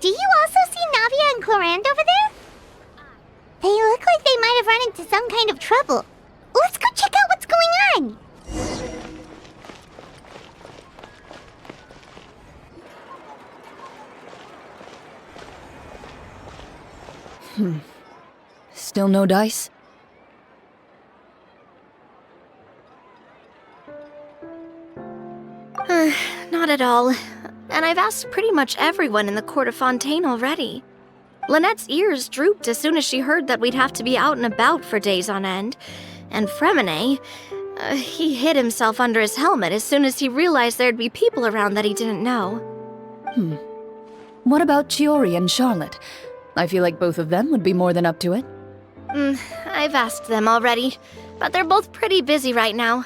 Do you also see Navia and Clorinde over there? They look like they might have run into some kind of trouble. Let's go check out what's going on! Still no dice? Not at all. And I've asked pretty much everyone in the court of Fontaine already. Lynette's ears drooped as soon as she heard that we'd have to be out and about for days on end. And Fremine, he hid himself under his helmet as soon as he realized there'd be people around that he didn't know. What about Chiori and Charlotte? I feel like both of them would be more than up to it. I've asked them already, but they're both pretty busy right now.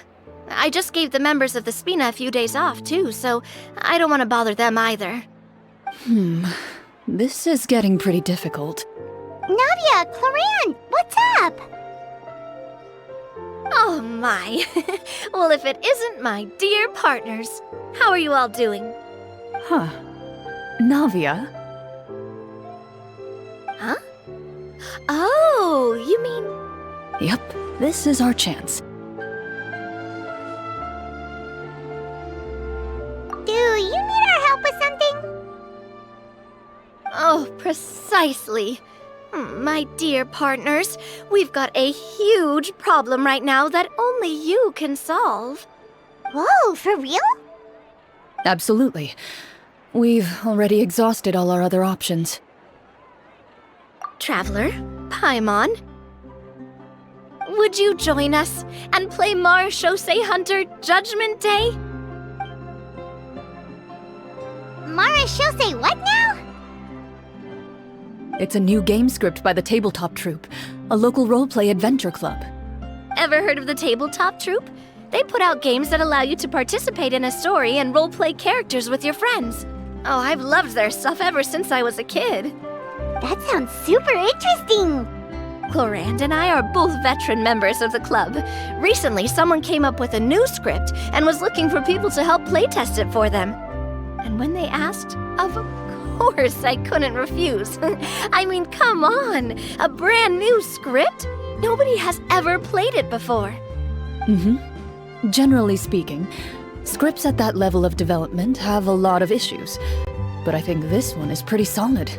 I just gave the members of the Spina a few days off, too, so I don't want to bother them either. This is getting pretty difficult. Navia, Clorinde, what's up? Oh my. Well, if it isn't my dear partners. How are you all doing? Huh. Navia? Huh? Oh, you mean... Yep, this is our chance. Do you need our help with something? Oh, precisely. My dear partners, we've got a huge problem right now that only you can solve. Whoa, for real? Absolutely. We've already exhausted all our other options. Traveler, Paimon, would you join us and play Marechaussee Hunter Judgment Day? Marechaussee what now? It's a new game script by the Tabletop Troupe, a local roleplay adventure club. Ever heard of the Tabletop Troupe? They put out games that allow you to participate in a story and roleplay characters with your friends. Oh, I've loved their stuff ever since I was a kid. That sounds super interesting! Clorinde and I are both veteran members of the club. Recently, someone came up with a new script and was looking for people to help playtest it for them. And when they asked, of course I couldn't refuse. I mean, come on! A brand new script? Nobody has ever played it before. Generally speaking, scripts at that level of development have a lot of issues. But I think this one is pretty solid.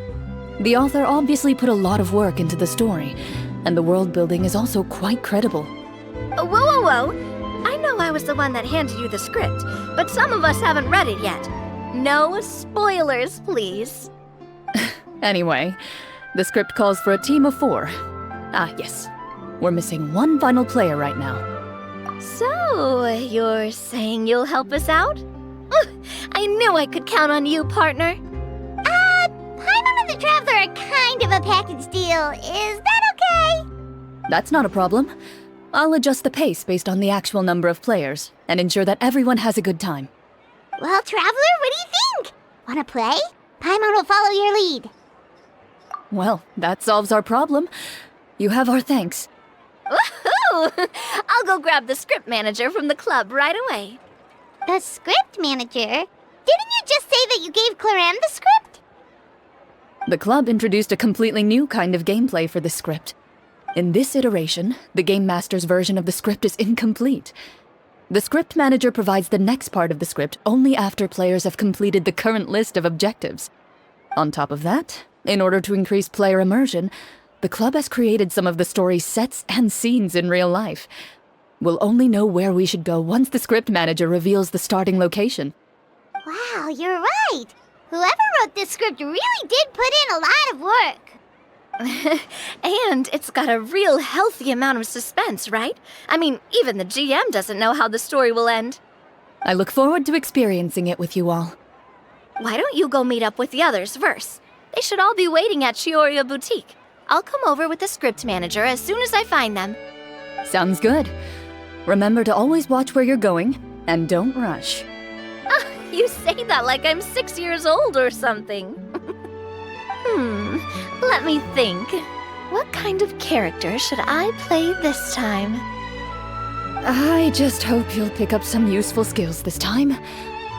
The author obviously put a lot of work into the story, and the world building is also quite credible. Whoa! I know I was the one that handed you the script, but some of us haven't read it yet. No spoilers, please. Anyway, the script calls for a team of 4. Ah, yes. We're missing one final player right now. So, you're saying you'll help us out? I knew I could count on you, partner. Paimon and the Traveler are kind of a package deal. Is that okay? That's not a problem. I'll adjust the pace based on the actual number of players, and ensure that everyone has a good time. Well, Traveler, what do you think? Wanna play? Paimon will follow your lead. Well, that solves our problem. You have our thanks. Woohoo! I'll go grab the script manager from the club right away. The script manager? Didn't you just say that you gave Clorinde the script? The club introduced a completely new kind of gameplay for the script. In this iteration, the Game Master's version of the script is incomplete. The script manager provides the next part of the script only after players have completed the current list of objectives. On top of that, in order to increase player immersion, the club has created some of the story's sets and scenes in real life. We'll only know where we should go once the script manager reveals the starting location. Wow, you're right. Whoever wrote this script really did put in a lot of work. And it's got a real healthy amount of suspense, right? I mean, even the GM doesn't know how the story will end. I look forward to experiencing it with you all. Why don't you go meet up with the others first? They should all be waiting at Chioria Boutique. I'll come over with the script manager as soon as I find them. Sounds good. Remember to always watch where you're going, and don't rush. You say that like I'm 6 years old or something. Let me think. What kind of character should I play this time? I just hope you'll pick up some useful skills this time.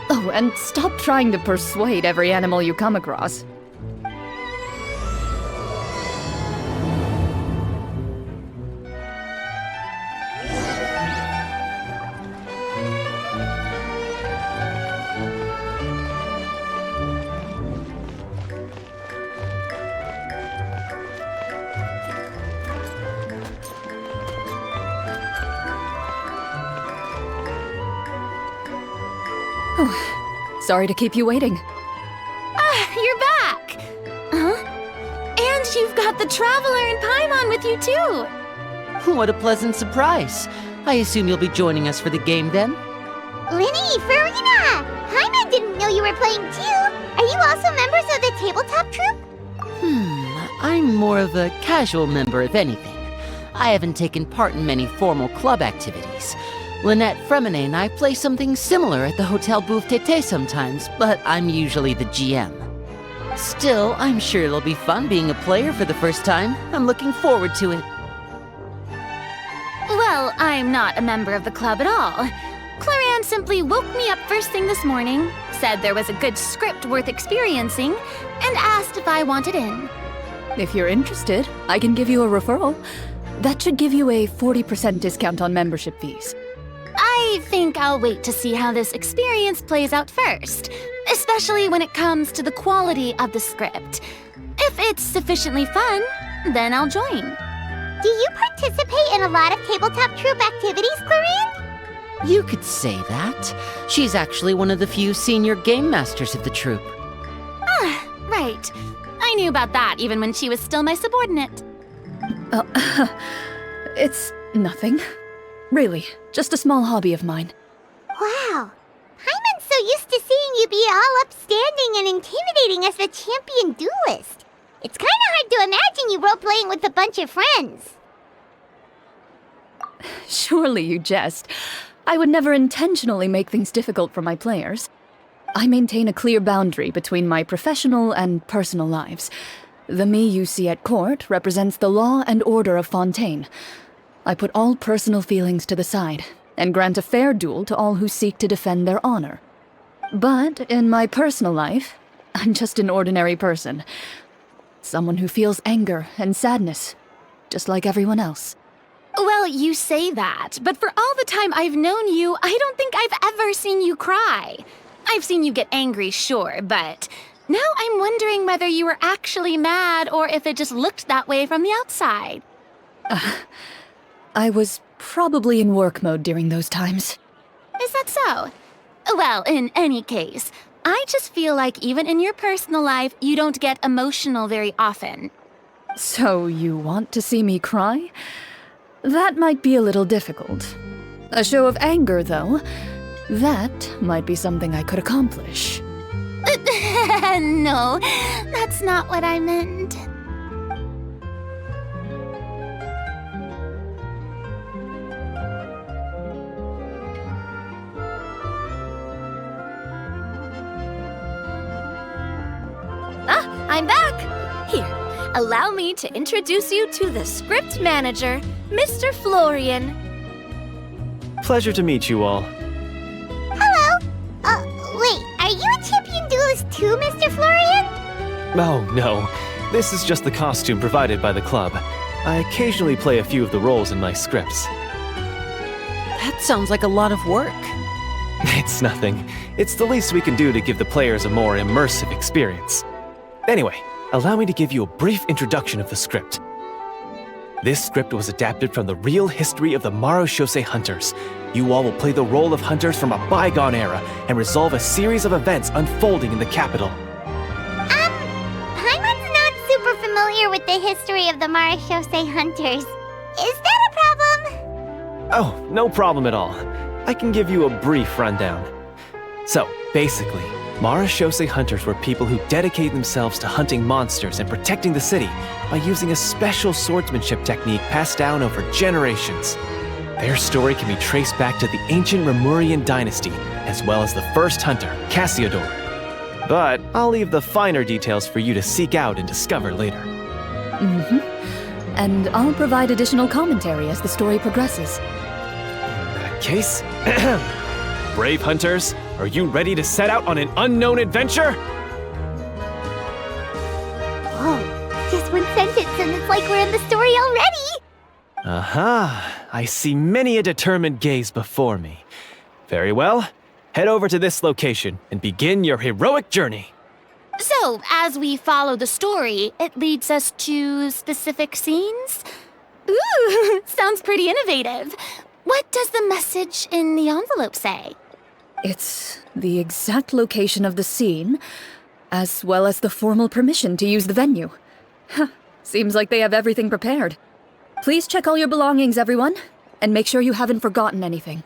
Oh, and stop trying to persuade every animal you come across. Sorry to keep you waiting. You're back! Huh? And you've got the Traveler and Paimon with you, too! What a pleasant surprise. I assume you'll be joining us for the game then? Linny, Farina! Paimon didn't know you were playing too. Are you also members of the tabletop troupe? I'm more of a casual member if anything. I haven't taken part in many formal club activities. Lynette Fremine and I play something similar at the Hotel Bouffe Tété sometimes, but I'm usually the GM. Still, I'm sure it'll be fun being a player for the first time. I'm looking forward to it. Well, I'm not a member of the club at all. Clorinde simply woke me up first thing this morning, said there was a good script worth experiencing, and asked if I wanted in. If you're interested, I can give you a referral. That should give you a 40% discount on membership fees. I think I'll wait to see how this experience plays out first, especially when it comes to the quality of the script. If it's sufficiently fun, then I'll join. Do you participate in a lot of tabletop troupe activities, Clorinde? You could say that. She's actually one of the few senior game masters of the troupe. Right. I knew about that even when she was still my subordinate. It's nothing. Really, just a small hobby of mine. Wow. Paimon's so used to seeing you be all upstanding and intimidating as the champion duelist. It's kind of hard to imagine you role-playing with a bunch of friends. Surely you jest. I would never intentionally make things difficult for my players. I maintain a clear boundary between my professional and personal lives. The me you see at court represents the law and order of Fontaine. I put all personal feelings to the side and grant a fair duel to all who seek to defend their honor. But in my personal life, I'm just an ordinary person. Someone who feels anger and sadness, just like everyone else. Well, you say that, but for all the time I've known you, I don't think I've ever seen you cry. I've seen you get angry, sure, but now I'm wondering whether you were actually mad or if it just looked that way from the outside. I was probably in work mode during those times. Is that so? Well, in any case, I just feel like even in your personal life, you don't get emotional very often. So you want to see me cry? That might be a little difficult. A show of anger, though, that might be something I could accomplish. No, that's not what I meant. I'm back! Here, allow me to introduce you to the script manager, Mr. Florian. Pleasure to meet you all. Hello? Wait, are you a champion duelist too, Mr. Florian? Oh, no. This is just the costume provided by the club. I occasionally play a few of the roles in my scripts. That sounds like a lot of work. It's nothing. It's the least we can do to give the players a more immersive experience. Anyway, allow me to give you a brief introduction of the script. This script was adapted from the real history of the Marechaussee hunters. You all will play the role of hunters from a bygone era and resolve a series of events unfolding in the capital. Paimon's not super familiar with the history of the Marechaussee hunters. Is that a problem? Oh, no problem at all. I can give you a brief rundown. So, basically, Marechaussee hunters were people who dedicated themselves to hunting monsters and protecting the city by using a special swordsmanship technique passed down over generations. Their story can be traced back to the ancient Remurian dynasty, as well as the first hunter, Cassiodor. But I'll leave the finer details for you to seek out and discover later. And I'll provide additional commentary as the story progresses. In that case, brave hunters, are you ready to set out on an unknown adventure? Whoa, just one sentence and it's like we're in the story already! Aha, I see many a determined gaze before me. Very well, head over to this location and begin your heroic journey. So, as we follow the story, it leads us to specific scenes? Ooh, sounds pretty innovative. What does the message in the envelope say? It's the exact location of the scene, as well as the formal permission to use the venue. Huh, seems like they have everything prepared. Please check all your belongings, everyone, and make sure you haven't forgotten anything.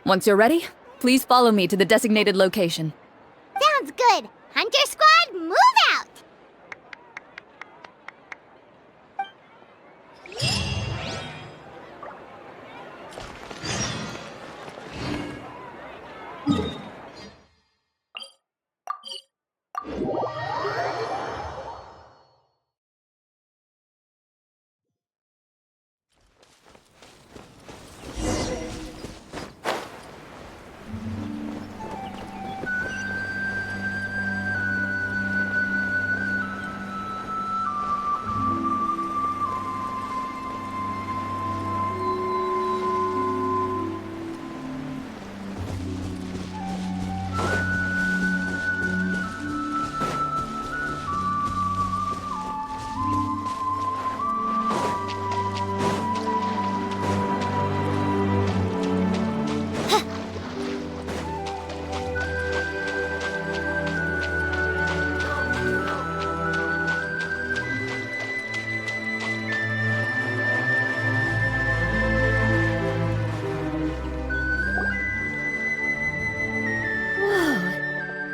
Once you're ready, please follow me to the designated location. Sounds good. Hunter Squad, move out!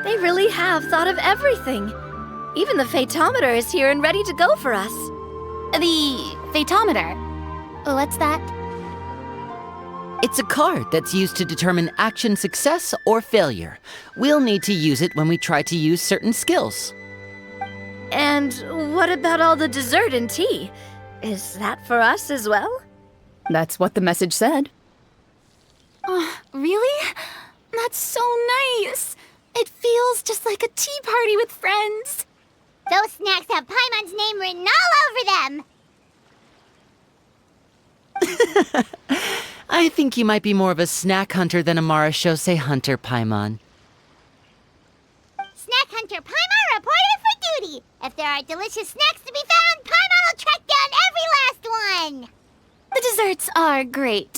They really have thought of everything. Even the phaetometer is here and ready to go for us. The phaetometer? What's that? It's a card that's used to determine action success or failure. We'll need to use it when we try to use certain skills. And what about all the dessert and tea? Is that for us as well? That's what the message said. Oh, really? That's so nice. It feels just like a tea party with friends. Those snacks have Paimon's name written all over them! I think you might be more of a snack hunter than a Marechaussee hunter, Paimon. Snack Hunter Paimon reported for duty! If there are delicious snacks to be found, Paimon will track down every last one! The desserts are great.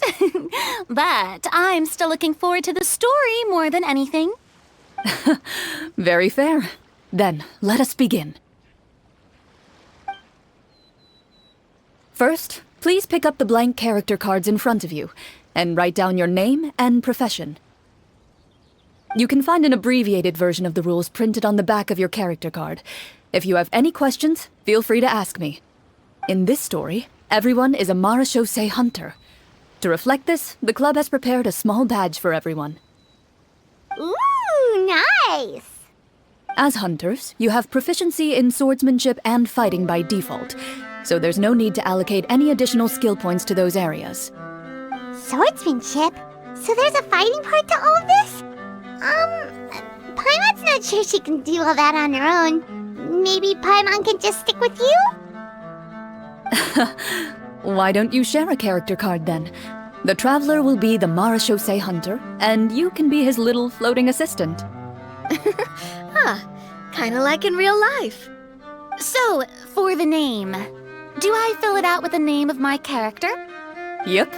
But I'm still looking forward to the story more than anything. Very fair. Then, let us begin. First, please pick up the blank character cards in front of you, and write down your name and profession. You can find an abbreviated version of the rules printed on the back of your character card. If you have any questions, feel free to ask me. In this story, everyone is a Marechaussee hunter. To reflect this, the club has prepared a small badge for everyone. Ooh, nice! As hunters, you have proficiency in swordsmanship and fighting by default, so there's no need to allocate any additional skill points to those areas. Swordsmanship? So there's a fighting part to all of this? Paimon's not sure she can do all that on her own. Maybe Paimon can just stick with you? Why don't you share a character card then? The Traveler will be the Marechaussee hunter, and you can be his little floating assistant. Kinda like in real life. So, for the name, do I fill it out with the name of my character? Yep,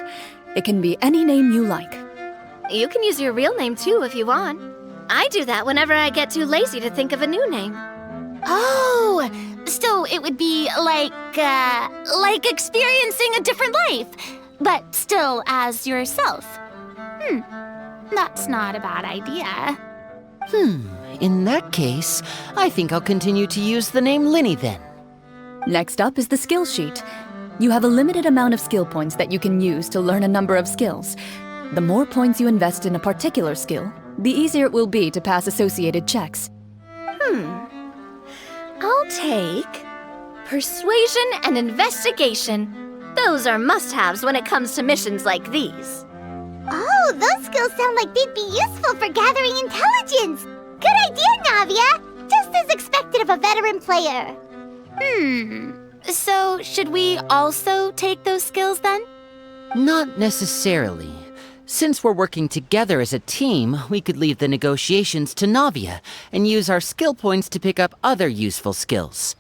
it can be any name you like. You can use your real name too if you want. I do that whenever I get too lazy to think of a new name. Oh, so it would be like experiencing a different life, but still as yourself. That's not a bad idea. In that case, I think I'll continue to use the name Linny then. Next up is the skill sheet. You have a limited amount of skill points that you can use to learn a number of skills. The more points you invest in a particular skill, the easier it will be to pass associated checks. I'll take persuasion and investigation. Those are must-haves when it comes to missions like these. Oh, those skills sound like they'd be useful for gathering intelligence! Good idea, Navia! Just as expected of a veteran player. So should we also take those skills then? Not necessarily. Since we're working together as a team, we could leave the negotiations to Navia and use our skill points to pick up other useful skills.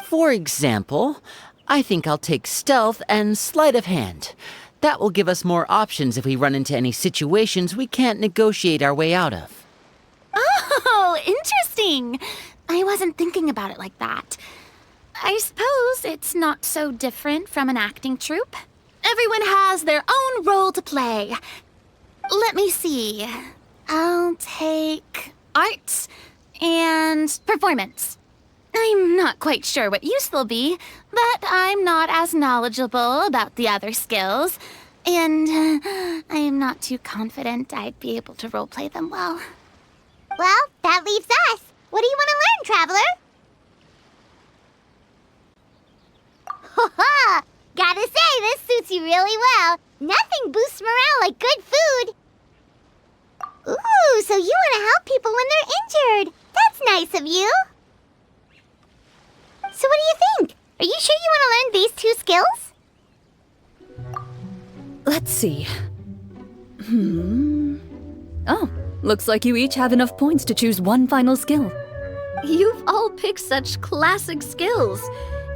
For example, I think I'll take stealth and sleight of hand. That will give us more options if we run into any situations we can't negotiate our way out of. Oh, interesting. I wasn't thinking about it like that. I suppose it's not so different from an acting troupe. Everyone has their own role to play. Let me see. I'll take arts and performance. I'm not quite sure what use they'll be, but I'm not as knowledgeable about the other skills, and I am not too confident I'd be able to roleplay them well. Well, that leaves us. What do you want to learn, Traveler? Ha! Gotta say, this suits you really well. Nothing boosts morale like good food. Ooh, so you want to help people when they're injured. That's nice of you. So what do you think? Are you sure you want to learn these 2 skills? Let's see. Oh, looks like you each have enough points to choose one final skill. You've all picked such classic skills.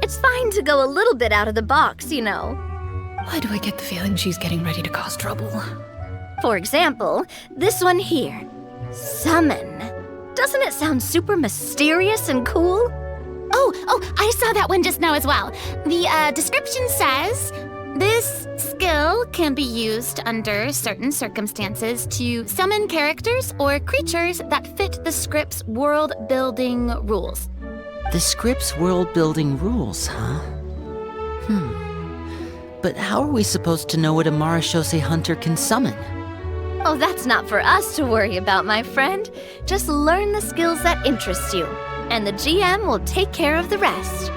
It's fine to go a little bit out of the box, you know. Why do I get the feeling she's getting ready to cause trouble? For example, this one here. Summon. Doesn't it sound super mysterious and cool? Oh, I saw that one just now as well. The description says, this skill can be used under certain circumstances to summon characters or creatures that fit the script's world-building rules. The script's world-building rules, huh? But how are we supposed to know what a Marechaussee hunter can summon? Oh, that's not for us to worry about, my friend. Just learn the skills that interest you, and the GM will take care of the rest.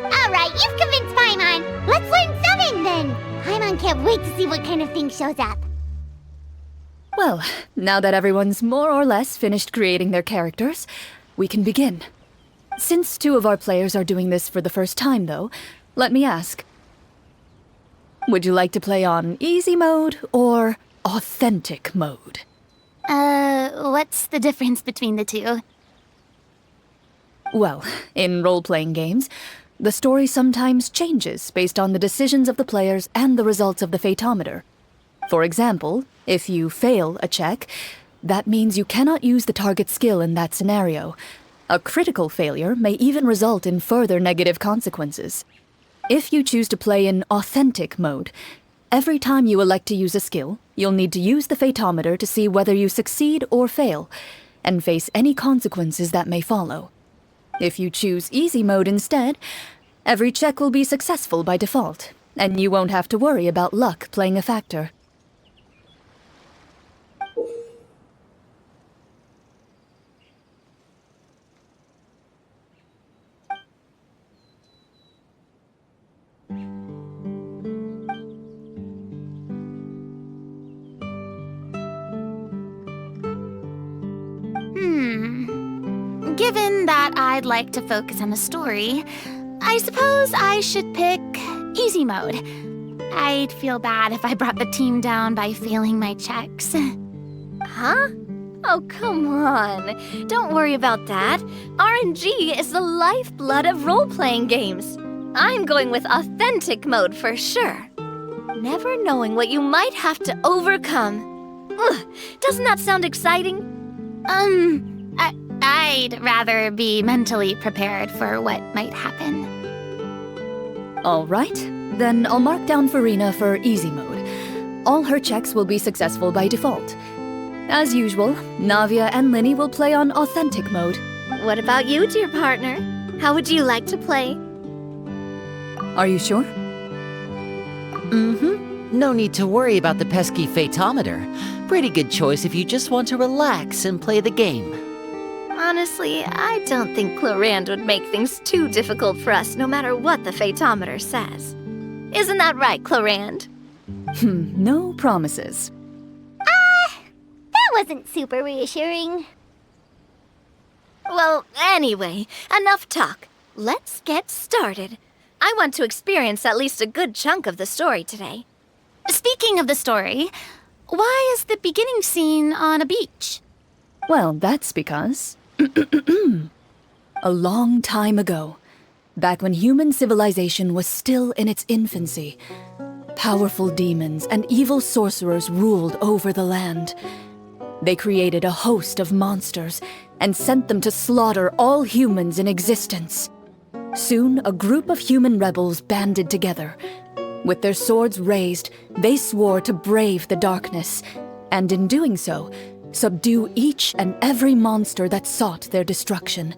All right, you've convinced Paimon. Let's learn summon then. Paimon can't wait to see what kind of thing shows up. Well, now that everyone's more or less finished creating their characters, we can begin. Since 2 of our players are doing this for the first time, though, let me ask. Would you like to play on easy mode or authentic mode? What's the difference between the 2? Well, in role-playing games, the story sometimes changes based on the decisions of the players and the results of the Fatometer. For example, if you fail a check, that means you cannot use the target skill in that scenario. A critical failure may even result in further negative consequences. If you choose to play in authentic mode, every time you elect to use a skill, you'll need to use the Fatometer to see whether you succeed or fail, and face any consequences that may follow. If you choose easy mode instead, every check will be successful by default, and you won't have to worry about luck playing a factor. Given that I'd like to focus on the story, I suppose I should pick easy mode. I'd feel bad if I brought the team down by failing my checks. Huh? Oh, come on. Don't worry about that. RNG is the lifeblood of role-playing games. I'm going with authentic mode for sure. Never knowing what you might have to overcome. Ugh, doesn't that sound exciting? I'd rather be mentally prepared for what might happen. All right, then I'll mark down Farina for easy mode. All her checks will be successful by default. As usual, Navia and Linny will play on authentic mode. What about you, dear partner? How would you like to play? Are you sure? No need to worry about the pesky Fatometer. Pretty good choice if you just want to relax and play the game. Honestly, I don't think Clorinde would make things too difficult for us no matter what the Fatometer says. Isn't that right, Clorinde? No promises. That wasn't super reassuring. Well, anyway, enough talk. Let's get started. I want to experience at least a good chunk of the story today. Speaking of the story, why is the beginning scene on a beach? Well, that's because... A long time ago, Back when human civilization was still in its infancy, powerful demons and evil sorcerers ruled over the land. They created a host of monsters and sent them to slaughter all humans in existence. Soon, a group of human rebels banded together. With their swords raised, they swore to brave the darkness, and in doing so, subdue each and every monster that sought their destruction.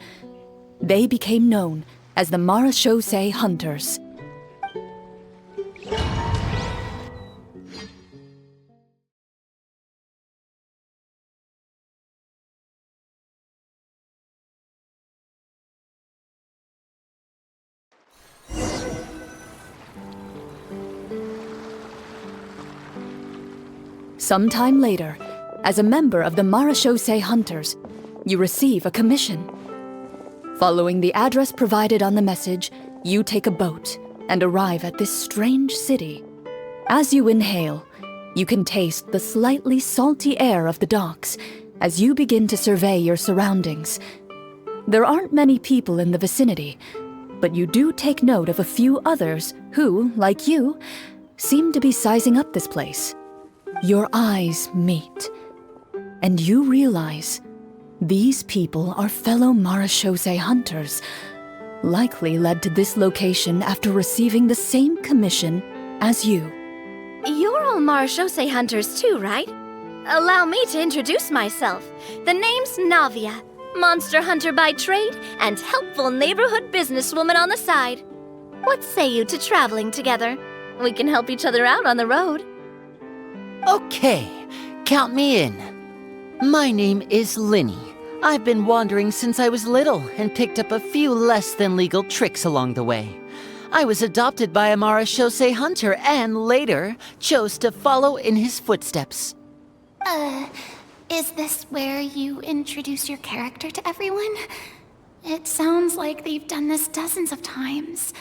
They became known as the Marechaussee Hunters. Sometime later, as a member of the Marechaussee Hunters, you receive a commission. Following the address provided on the message, you take a boat and arrive at this strange city. As you inhale, you can taste the slightly salty air of the docks as you begin to survey your surroundings. There aren't many people in the vicinity, but you do take note of a few others who, like you, seem to be sizing up this place. Your eyes meet, and you realize these people are fellow Marechaussee hunters, likely led to this location after receiving the same commission as you. You're all Marechaussee hunters too, right? Allow me to introduce myself. The name's Navia, monster hunter by trade and helpful neighborhood businesswoman on the side. What say you to traveling together? We can help each other out on the road. Okay, count me in. My name is Linny. I've been wandering since I was little and picked up a few less than legal tricks along the way. I was adopted by a Marechaussee hunter and later chose to follow in his footsteps. Is this where you introduce your character to everyone? It sounds like they've done this dozens of times.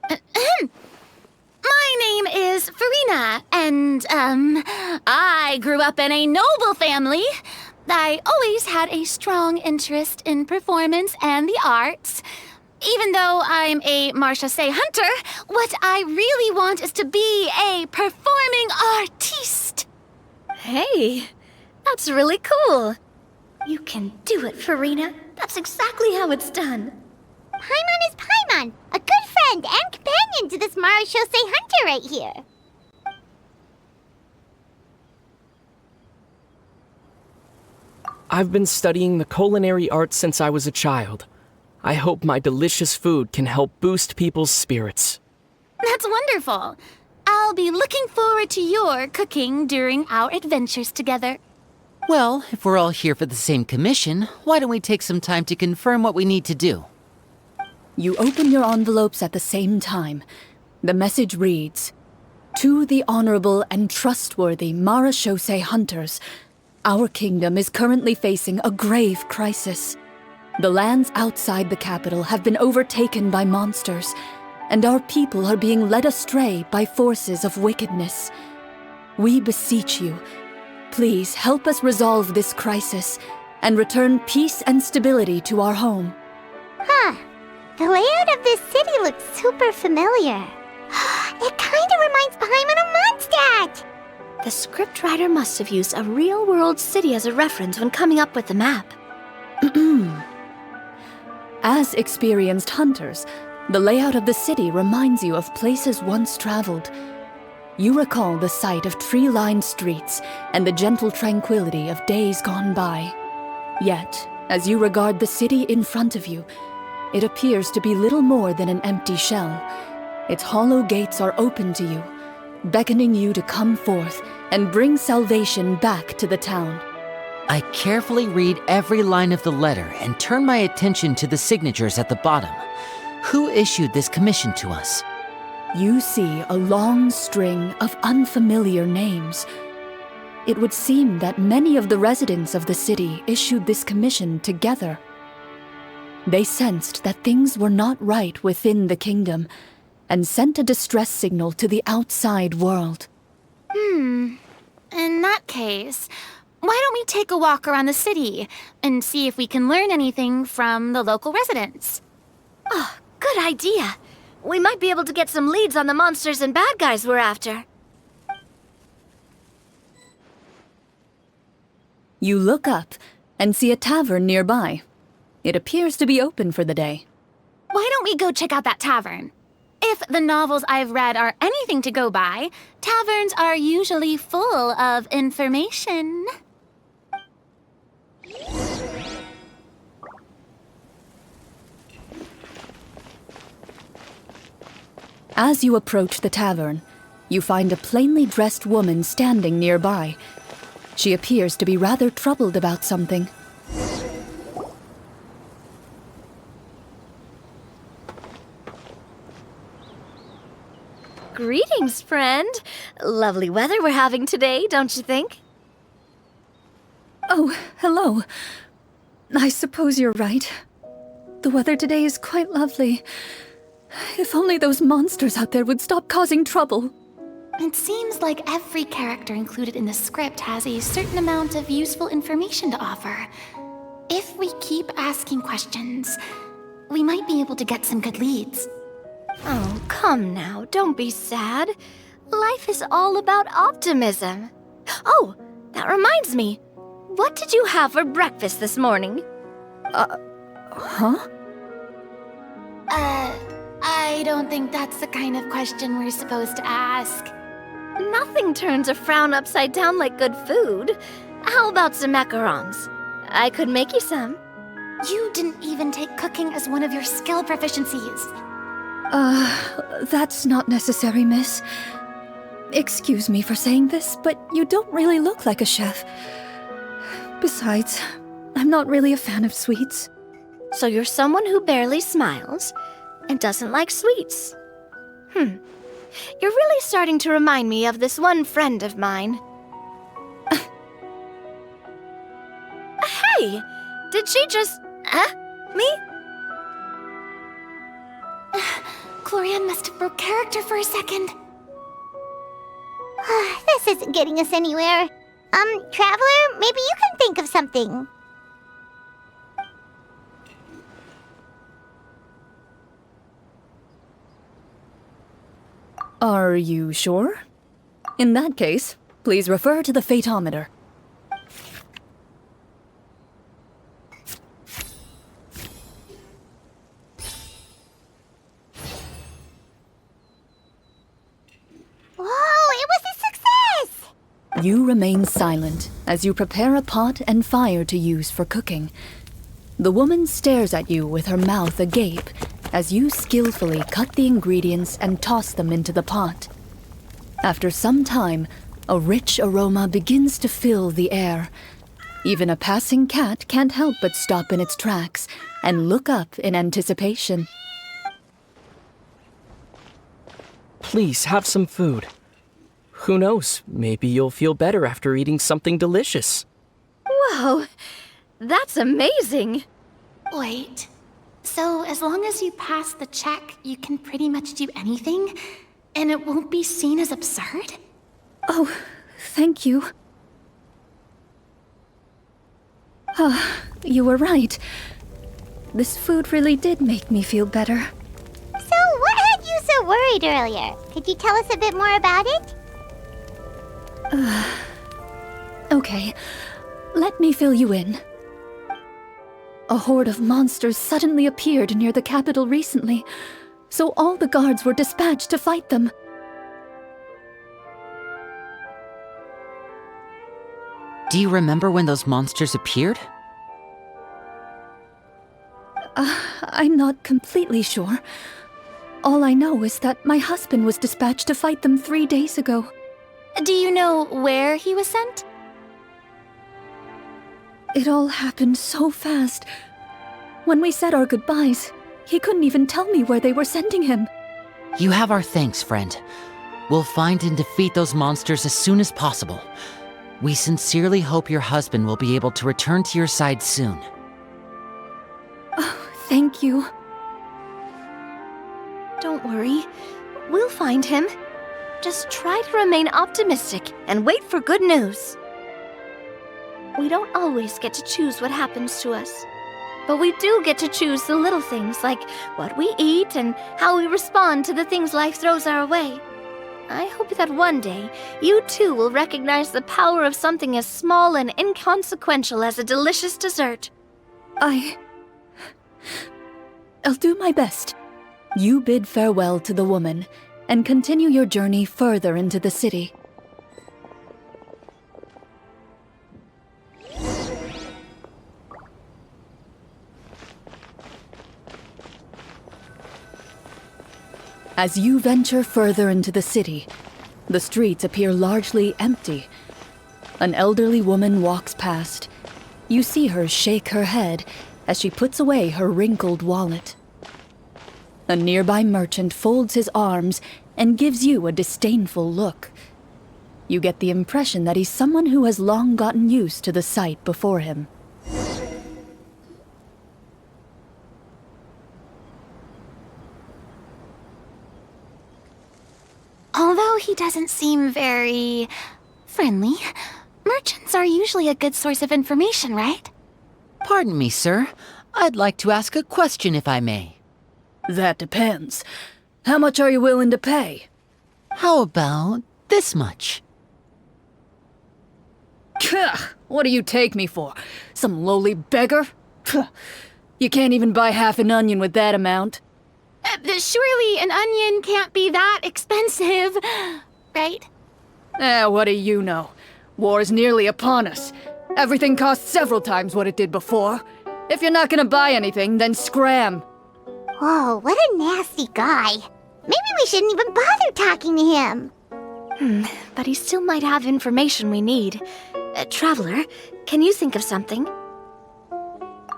My name is Farina, and, I grew up in a noble family. I always had a strong interest in performance and the arts. Even though I'm a Marechaussee hunter, what I really want is to be a performing artiste. Hey, that's really cool. You can do it, Farina. That's exactly how it's done. Paimon is Paimon, a good friend and companion to this Marechaussee hunter right here. I've been studying the culinary arts since I was a child. I hope my delicious food can help boost people's spirits. That's wonderful. I'll be looking forward to your cooking during our adventures together. Well, if we're all here for the same commission, why don't we take some time to confirm what we need to do? You open your envelopes at the same time. The message reads, "To the honorable and trustworthy Marechaussee hunters, our kingdom is currently facing a grave crisis. The lands outside the capital have been overtaken by monsters, and our people are being led astray by forces of wickedness. We beseech you, please help us resolve this crisis and return peace and stability to our home." Huh. The layout of this city looks super familiar. It kinda reminds Paimon of Mondstadt! The scriptwriter must have used a real-world city as a reference when coming up with the map. As experienced hunters, the layout of the city reminds you of places once traveled. You recall the sight of tree-lined streets and the gentle tranquility of days gone by. Yet, as you regard the city in front of you, it appears to be little more than an empty shell. Its hollow gates are open to you, beckoning you to come forth and bring salvation back to the town. I carefully read every line of the letter and turn my attention to the signatures at the bottom. Who issued this commission to us? You see a long string of unfamiliar names. It would seem that many of the residents of the city issued this commission together. They sensed that things were not right within the kingdom and sent a distress signal to the outside world. In that case, why don't we take a walk around the city and see if we can learn anything from the local residents? Good idea. We might be able to get some leads on the monsters and bad guys we're after. You look up and see a tavern nearby. It appears to be open for the day. Why don't we go check out that tavern? If the novels I've read are anything to go by, taverns are usually full of information. As you approach the tavern, you find a plainly dressed woman standing nearby. She appears to be rather troubled about something. Greetings, friend. Lovely weather we're having today, don't you think? Oh, hello. I suppose you're right. The weather today is quite lovely. If only those monsters out there would stop causing trouble. It seems like every character included in the script has a certain amount of useful information to offer. If we keep asking questions, we might be able to get some good leads. Oh, come now, don't be sad. Life is all about optimism. Oh, that reminds me. What did you have for breakfast this morning? Huh? I don't think that's the kind of question we're supposed to ask. Nothing turns a frown upside down like good food. How about some macarons? I could make you some. You didn't even take cooking as one of your skill proficiencies. That's not necessary, miss. Excuse me for saying this, but you don't really look like a chef. Besides, I'm not really a fan of sweets. So you're someone who barely smiles and doesn't like sweets. You're really starting to remind me of this one friend of mine. Hey! Did she just... me? Clorinde must have broke character for a second. This isn't getting us anywhere. Traveler, maybe you can think of something. Are you sure? In that case, please refer to the fatometer. Whoa, it was a success! You remain silent as you prepare a pot and fire to use for cooking. The woman stares at you with her mouth agape as you skillfully cut the ingredients and toss them into the pot. After some time, a rich aroma begins to fill the air. Even a passing cat can't help but stop in its tracks and look up in anticipation. Please have some food. Who knows, maybe you'll feel better after eating something delicious. Whoa, that's amazing. Wait, so as long as you pass the check, you can pretty much do anything? And it won't be seen as absurd? Oh, thank you. You were right. This food really did make me feel better. So, what had you so worried earlier? Could you tell us a bit more about it? Okay, let me fill you in. A horde of monsters suddenly appeared near the capital recently, so all the guards were dispatched to fight them. Do you remember when those monsters appeared? I'm not completely sure. All I know is that my husband was dispatched to fight them 3 days ago. Do you know where he was sent? It all happened so fast. When we said our goodbyes, he couldn't even tell me where they were sending him. You have our thanks, friend. We'll find and defeat those monsters as soon as possible. We sincerely hope your husband will be able to return to your side soon. Oh, thank you. Don't worry, we'll find him. Just try to remain optimistic and wait for good news. We don't always get to choose what happens to us. But we do get to choose the little things, like what we eat and how we respond to the things life throws our way. I hope that one day, you too will recognize the power of something as small and inconsequential as a delicious dessert. I'll do my best. You bid farewell to the woman, and continue your journey further into the city. As you venture further into the city, the streets appear largely empty. An elderly woman walks past. You see her shake her head as she puts away her wrinkled wallet. A nearby merchant folds his arms and gives you a disdainful look. You get the impression that he's someone who has long gotten used to the sight before him. Although he doesn't seem very friendly, merchants are usually a good source of information, right? Pardon me, sir. I'd like to ask a question if I may. That depends. How much are you willing to pay? How about this much? What do you take me for? Some lowly beggar? You can't even buy half an onion with that amount. Surely an onion can't be that expensive, right? What do you know? War's nearly upon us. Everything costs several times what it did before. If you're not gonna buy anything, then scram. Whoa, what a nasty guy. Maybe we shouldn't even bother talking to him. But he still might have information we need. Traveler, can you think of something?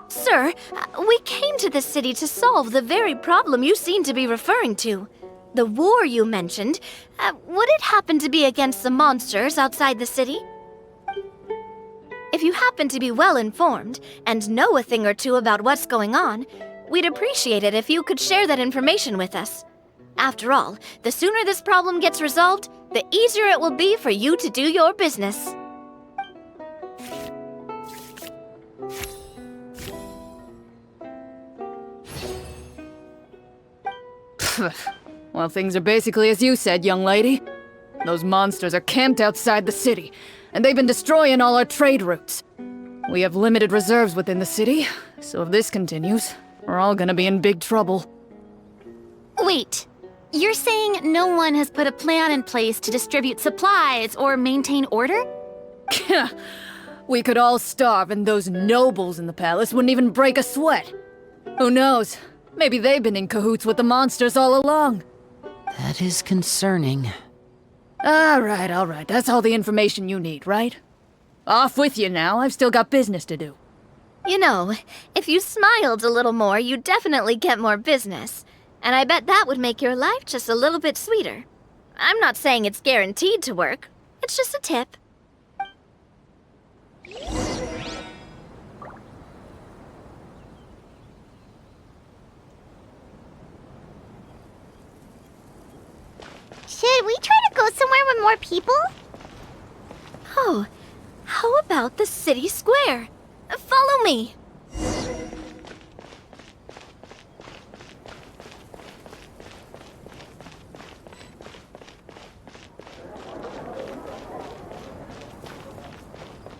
Sir, we came to this city to solve the very problem you seem to be referring to. The war you mentioned, would it happen to be against the monsters outside the city? If you happen to be well informed and know a thing or two about what's going on, we'd appreciate it if you could share that information with us. After all, the sooner this problem gets resolved, the easier it will be for you to do your business. Well, things are basically as you said, young lady. Those monsters are camped outside the city, and they've been destroying all our trade routes. We have limited reserves within the city, so if this continues, we're all gonna be in big trouble. Wait, you're saying no one has put a plan in place to distribute supplies or maintain order? We could all starve, and those nobles in the palace wouldn't even break a sweat. Who knows? Maybe they've been in cahoots with the monsters all along. That is concerning. All right. That's all the information you need, right? Off with you now. I've still got business to do. You know, if you smiled a little more, you'd definitely get more business. And I bet that would make your life just a little bit sweeter. I'm not saying it's guaranteed to work. It's just a tip. Should we try to go somewhere with more people? Oh, how about the city square? Follow me.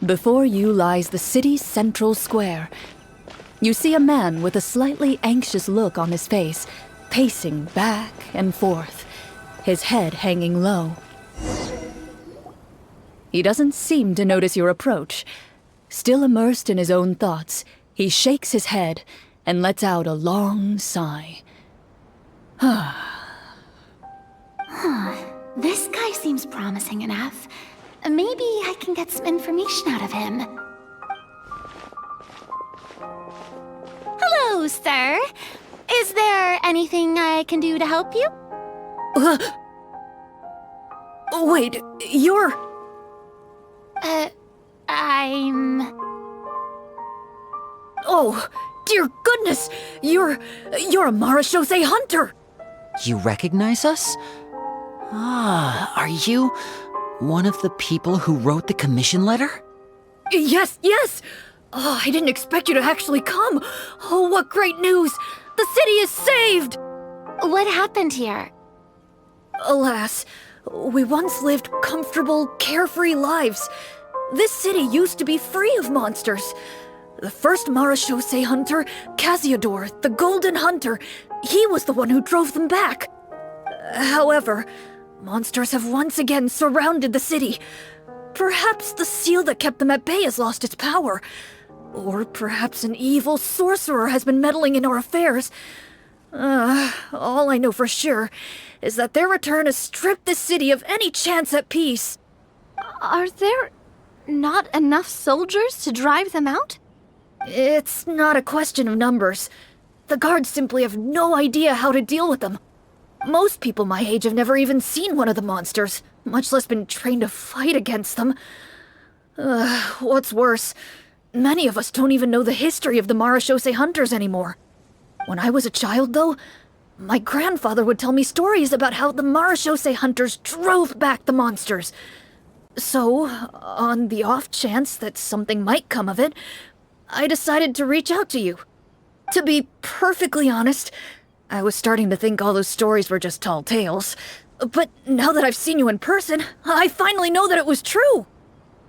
Before you lies the city's central square. You see a man with a slightly anxious look on his face, pacing back and forth, his head hanging low. He doesn't seem to notice your approach. Still immersed in his own thoughts, he shakes his head and lets out a long sigh. This guy seems promising enough. Maybe I can get some information out of him. Hello, sir. Is there anything I can do to help you? Wait, you're... I'm... Oh, dear goodness! You're a Marechaussee hunter! You recognize us? Ah, are you one of the people who wrote the commission letter? Yes! Oh, I didn't expect you to actually come. Oh, what great news! The city is saved! What happened here? Alas, we once lived comfortable, carefree lives. This city used to be free of monsters. The first Marechaussee hunter, Casiodor, the Golden Hunter, he was the one who drove them back. However, monsters have once again surrounded the city. Perhaps the seal that kept them at bay has lost its power. Or perhaps an evil sorcerer has been meddling in our affairs. All I know for sure is that their return has stripped the city of any chance at peace. Are there not enough soldiers to drive them out? It's not a question of numbers. The guards simply have no idea how to deal with them. Most people my age have never even seen one of the monsters, much less been trained to fight against them. What's worse, many of us don't even know the history of the Marechaussee hunters anymore. When I was a child, though, my grandfather would tell me stories about how the Marechaussee hunters drove back the monsters. So, on the off chance that something might come of it, I decided to reach out to you. To be perfectly honest, I was starting to think all those stories were just tall tales. But now that I've seen you in person, I finally know that it was true!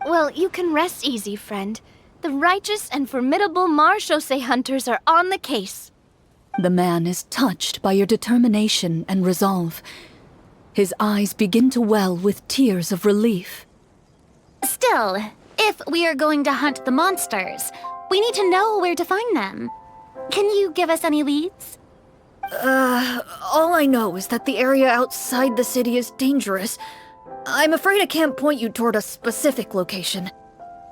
Well, you can rest easy, friend. The righteous and formidable Marechaussee hunters are on the case. The man is touched by your determination and resolve. His eyes begin to well with tears of relief. Still, if we are going to hunt the monsters, we need to know where to find them. Can you give us any leads? All I know is that the area outside the city is dangerous. I'm afraid I can't point you toward a specific location.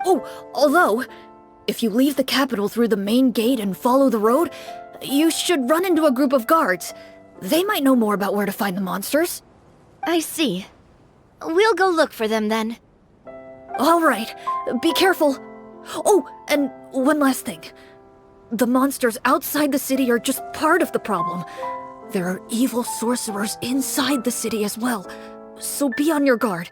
Oh, although, if you leave the capital through the main gate and follow the road, you should run into a group of guards. They might know more about where to find the monsters. I see. We'll go look for them then. All right, be careful. Oh, and one last thing. The monsters outside the city are just part of the problem. There are evil sorcerers inside the city as well, so be on your guard.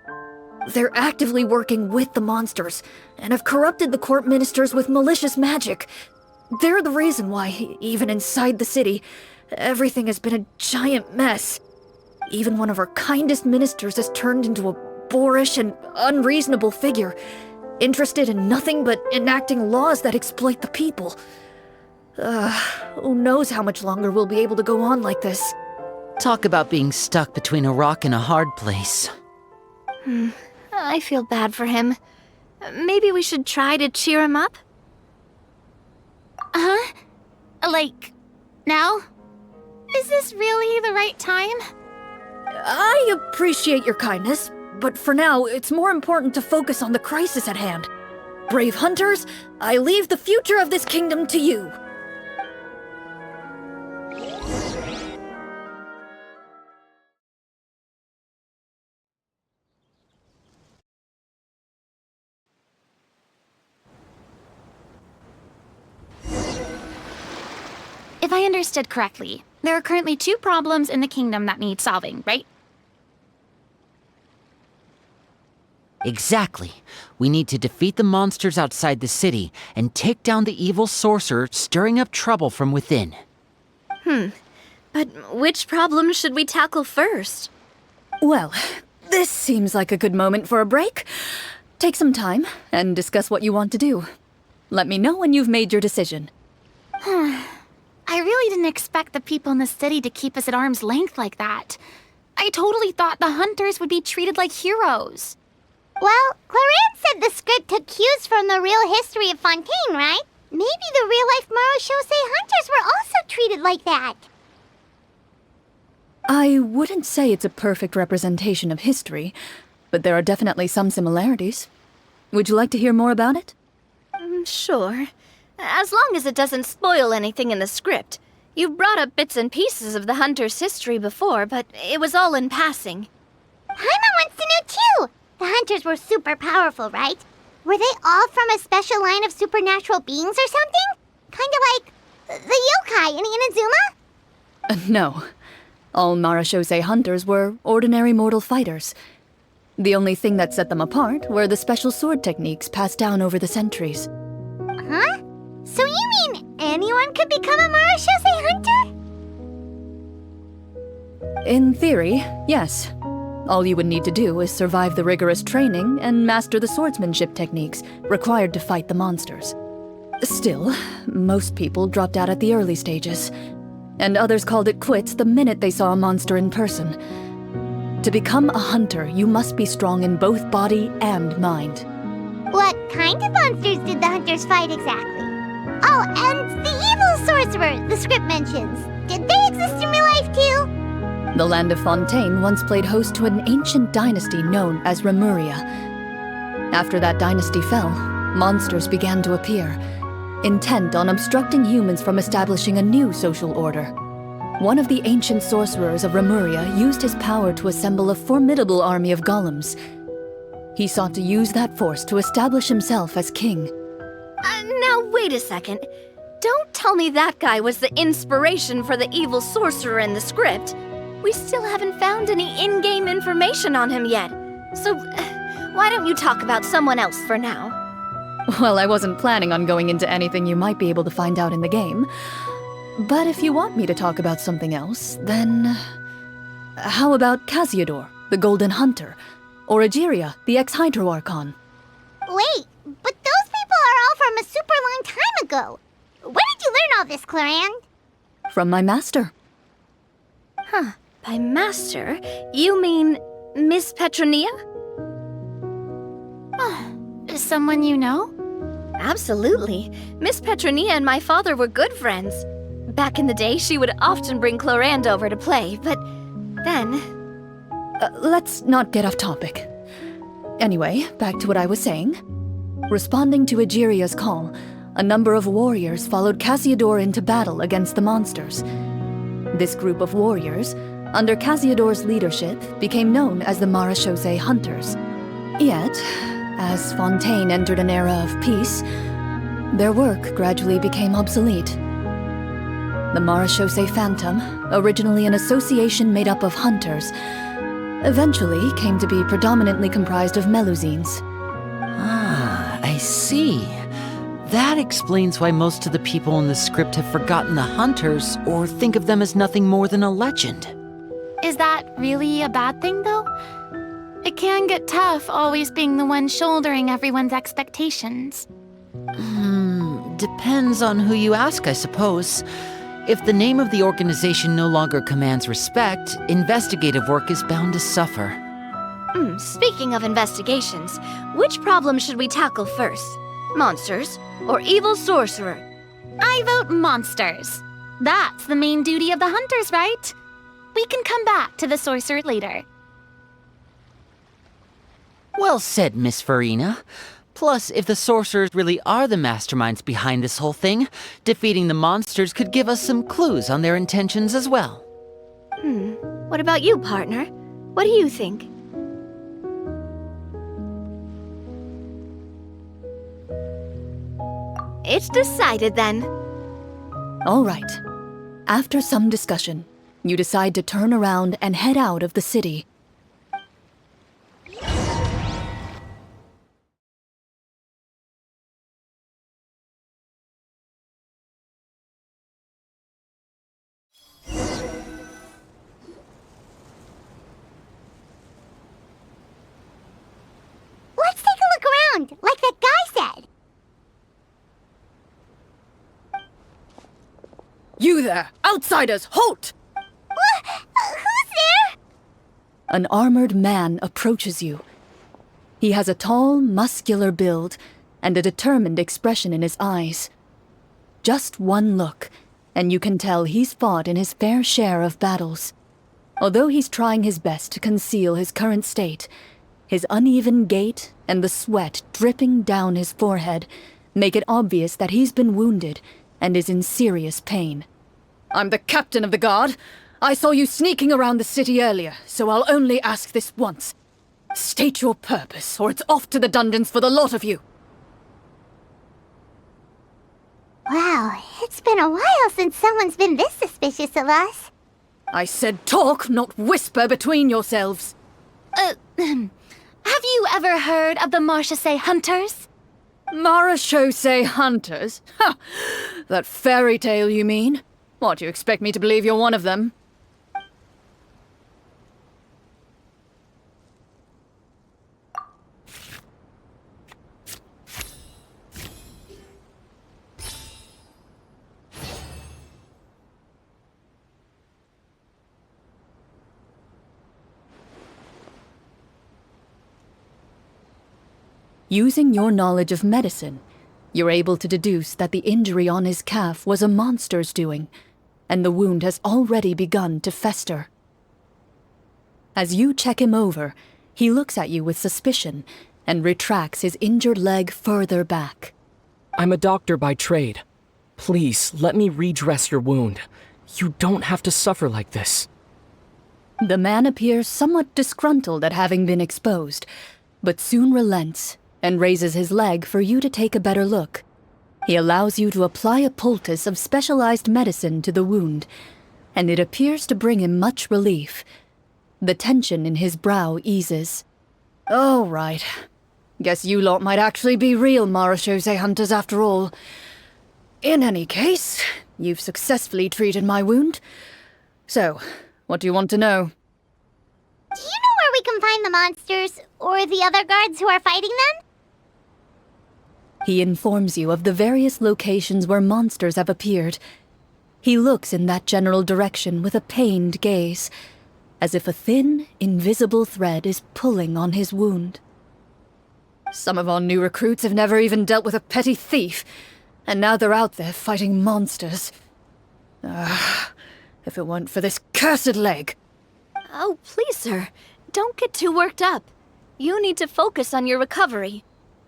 They're actively working with the monsters, and have corrupted the court ministers with malicious magic. They're the reason why, even inside the city, everything has been a giant mess. Even one of our kindest ministers has turned into a boorish and unreasonable figure, interested in nothing but enacting laws that exploit the people. Who knows how much longer we'll be able to go on like this. Talk about being stuck between a rock and a hard place. I feel bad for him. Maybe we should try to cheer him up? Huh? Like, now? Is this really the right time? I appreciate your kindness, but for now, it's more important to focus on the crisis at hand. Brave hunters, I leave the future of this kingdom to you. If I understood correctly, there are currently 2 problems in the kingdom that need solving, right? Exactly. We need to defeat the monsters outside the city and take down the evil sorcerer stirring up trouble from within. But which problem should we tackle first? Well, this seems like a good moment for a break. Take some time and discuss what you want to do. Let me know when you've made your decision. I really didn't expect the people in the city to keep us at arm's length like that. I totally thought the hunters would be treated like heroes. Well, Clorinde said the script took cues from the real history of Fontaine, right? Maybe the real-life Marechaussee hunters were also treated like that. I wouldn't say it's a perfect representation of history, but there are definitely some similarities. Would you like to hear more about it? Sure. As long as it doesn't spoil anything in the script. You brought up bits and pieces of the hunter's history before, but it was all in passing. Paimon wants to know too! The hunters were super powerful, right? Were they all from a special line of supernatural beings or something? Kind of like the yokai in Inazuma? No. All Marechaussee hunters were ordinary mortal fighters. The only thing that set them apart were the special sword techniques passed down over the centuries. Huh? anyone could become a Marechaussee hunter? In theory, yes. All you would need to do is survive the rigorous training and master the swordsmanship techniques required to fight the monsters. Still, most people dropped out at the early stages, and others called it quits the minute they saw a monster in person. To become a hunter, you must be strong in both body and mind. What kind of monsters did the hunters fight exactly? Oh, and the evil sorcerer the script mentions. Did they exist in real life too? The land of Fontaine once played host to an ancient dynasty known as Remuria. After that dynasty fell, monsters began to appear, intent on obstructing humans from establishing a new social order. One of the ancient sorcerers of Remuria used his power to assemble a formidable army of golems. He sought to use that force to establish himself as king. Now wait a second. Don't tell me that guy was the inspiration for the evil sorcerer in the script. We still haven't found any in-game information on him yet. So, why don't you talk about someone else for now? Well, I wasn't planning on going into anything you might be able to find out in the game. But if you want me to talk about something else, then... How about Casiodor, the Golden Hunter? Or Egeria, the ex-Hydro Archon? Wait, but those people are all from a super long time ago. Where did you learn all this, Clorinde? From my master. Huh. By master, you mean Miss Petronia? Someone you know? Absolutely. Miss Petronia and my father were good friends. Back in the day, she would often bring Clorinde over to play, but then... Let's not get off topic. Anyway, back to what I was saying. Responding to Egeria's call, a number of warriors followed Casiodor into battle against the monsters. This group of warriors, under Casiodor's leadership, became known as the Marechaussee Hunters. Yet, as Fontaine entered an era of peace, their work gradually became obsolete. The Marechaussee Phantom, originally an association made up of hunters, eventually came to be predominantly comprised of Melusines. Ah, I see. That explains why most of the people in the script have forgotten the hunters or think of them as nothing more than a legend. Is that really a bad thing, though? It can get tough always being the one shouldering everyone's expectations. Depends on who you ask, I suppose. If the name of the organization no longer commands respect, investigative work is bound to suffer. Speaking of investigations, which problem should we tackle first? Monsters or evil sorcerer? I vote monsters. That's the main duty of the hunters, right? We can come back to the sorcerer later. Well said, Miss Farina. Plus, if the sorcerers really are the masterminds behind this whole thing, defeating the monsters could give us some clues on their intentions as well. What about you, partner? What do you think? It's decided then. All right. After some discussion, you decide to turn around and head out of the city. Let's take a look around, like that guy said. You there! Outsiders, halt! Who's there? An armored man approaches you. He has a tall, muscular build and a determined expression in his eyes. Just one look, and you can tell he's fought in his fair share of battles. Although he's trying his best to conceal his current state, his uneven gait and the sweat dripping down his forehead make it obvious that he's been wounded and is in serious pain. I'm the captain of the guard. I saw you sneaking around the city earlier, so I'll only ask this once. State your purpose, or it's off to the dungeons for the lot of you. Wow, it's been a while since someone's been this suspicious of us. I said talk, not whisper between yourselves. Have you ever heard of the Marechaussee Hunters? Marechaussee hunters? Ha! That fairy tale, you mean? What, you expect me to believe you're one of them? Using your knowledge of medicine, you're able to deduce that the injury on his calf was a monster's doing, and the wound has already begun to fester. As you check him over, he looks at you with suspicion and retracts his injured leg further back. I'm a doctor by trade. Please, let me redress your wound. You don't have to suffer like this. The man appears somewhat disgruntled at having been exposed, but soon relents and raises his leg for you to take a better look. He allows you to apply a poultice of specialized medicine to the wound, and it appears to bring him much relief. The tension in his brow eases. Oh, right. Guess you lot might actually be real Marechaussee hunters after all. In any case, you've successfully treated my wound. So, what do you want to know? Do you know where we can find the monsters, or the other guards who are fighting them? He informs you of the various locations where monsters have appeared. He looks in that general direction with a pained gaze, as if a thin, invisible thread is pulling on his wound. Some of our new recruits have never even dealt with a petty thief, and now they're out there fighting monsters. If it weren't for this cursed leg. Oh, please, sir. Don't get too worked up. You need to focus on your recovery.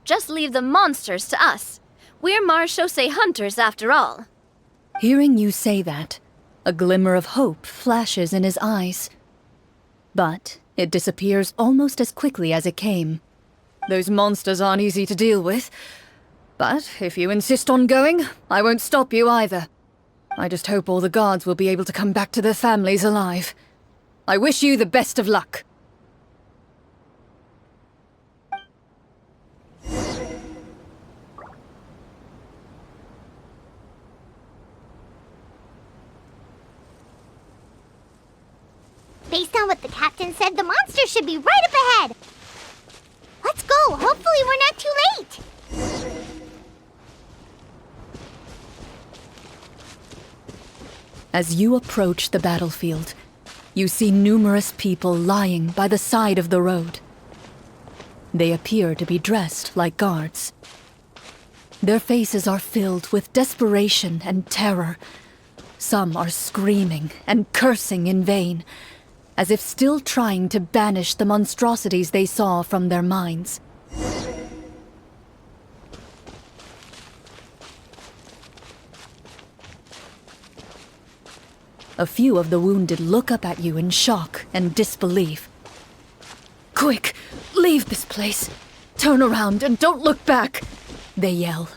Just leave the monsters to us. We're Marechaussee hunters, after all. Hearing you say that, a glimmer of hope flashes in his eyes. But it disappears almost as quickly as it came. Those monsters aren't easy to deal with. But if you insist on going, I won't stop you either. I just hope all the guards will be able to come back to their families alive. I wish you the best of luck. Based on what the captain said, the monsters should be right up ahead. Let's go. Hopefully we're not too late. As you approach the battlefield, you see numerous people lying by the side of the road. They appear to be dressed like guards. Their faces are filled with desperation and terror. Some are screaming and cursing in vain, as if still trying to banish the monstrosities they saw from their minds. A few of the wounded look up at you in shock and disbelief. "Quick, leave this place. Turn around and don't look back," they yell.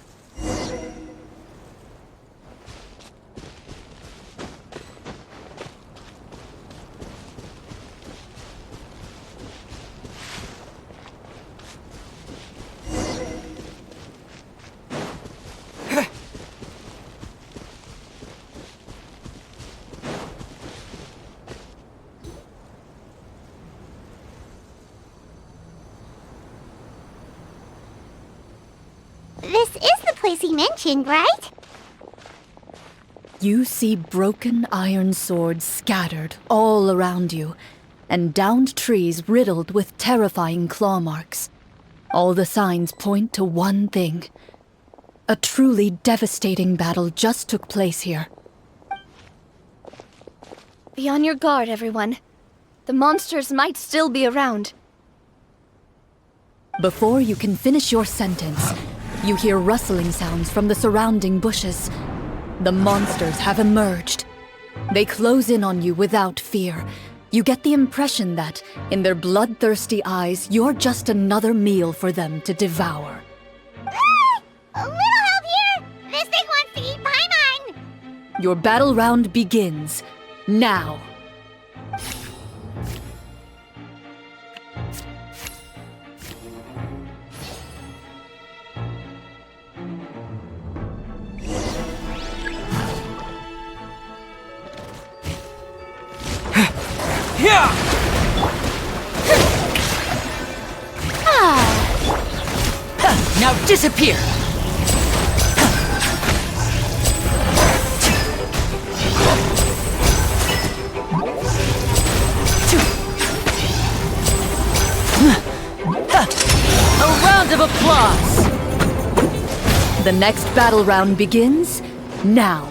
This is the place he mentioned, right? You see broken iron swords scattered all around you, and downed trees riddled with terrifying claw marks. All the signs point to one thing. A truly devastating battle just took place here. Be on your guard, everyone. The monsters might still be around. Before you can finish your sentence, you hear rustling sounds from the surrounding bushes. The monsters have emerged. They close in on you without fear. You get the impression that, in their bloodthirsty eyes, you're just another meal for them to devour. A little help here! This thing wants to eat Paimon! Your battle round begins now. Now disappear! A round of applause! The next battle round begins now.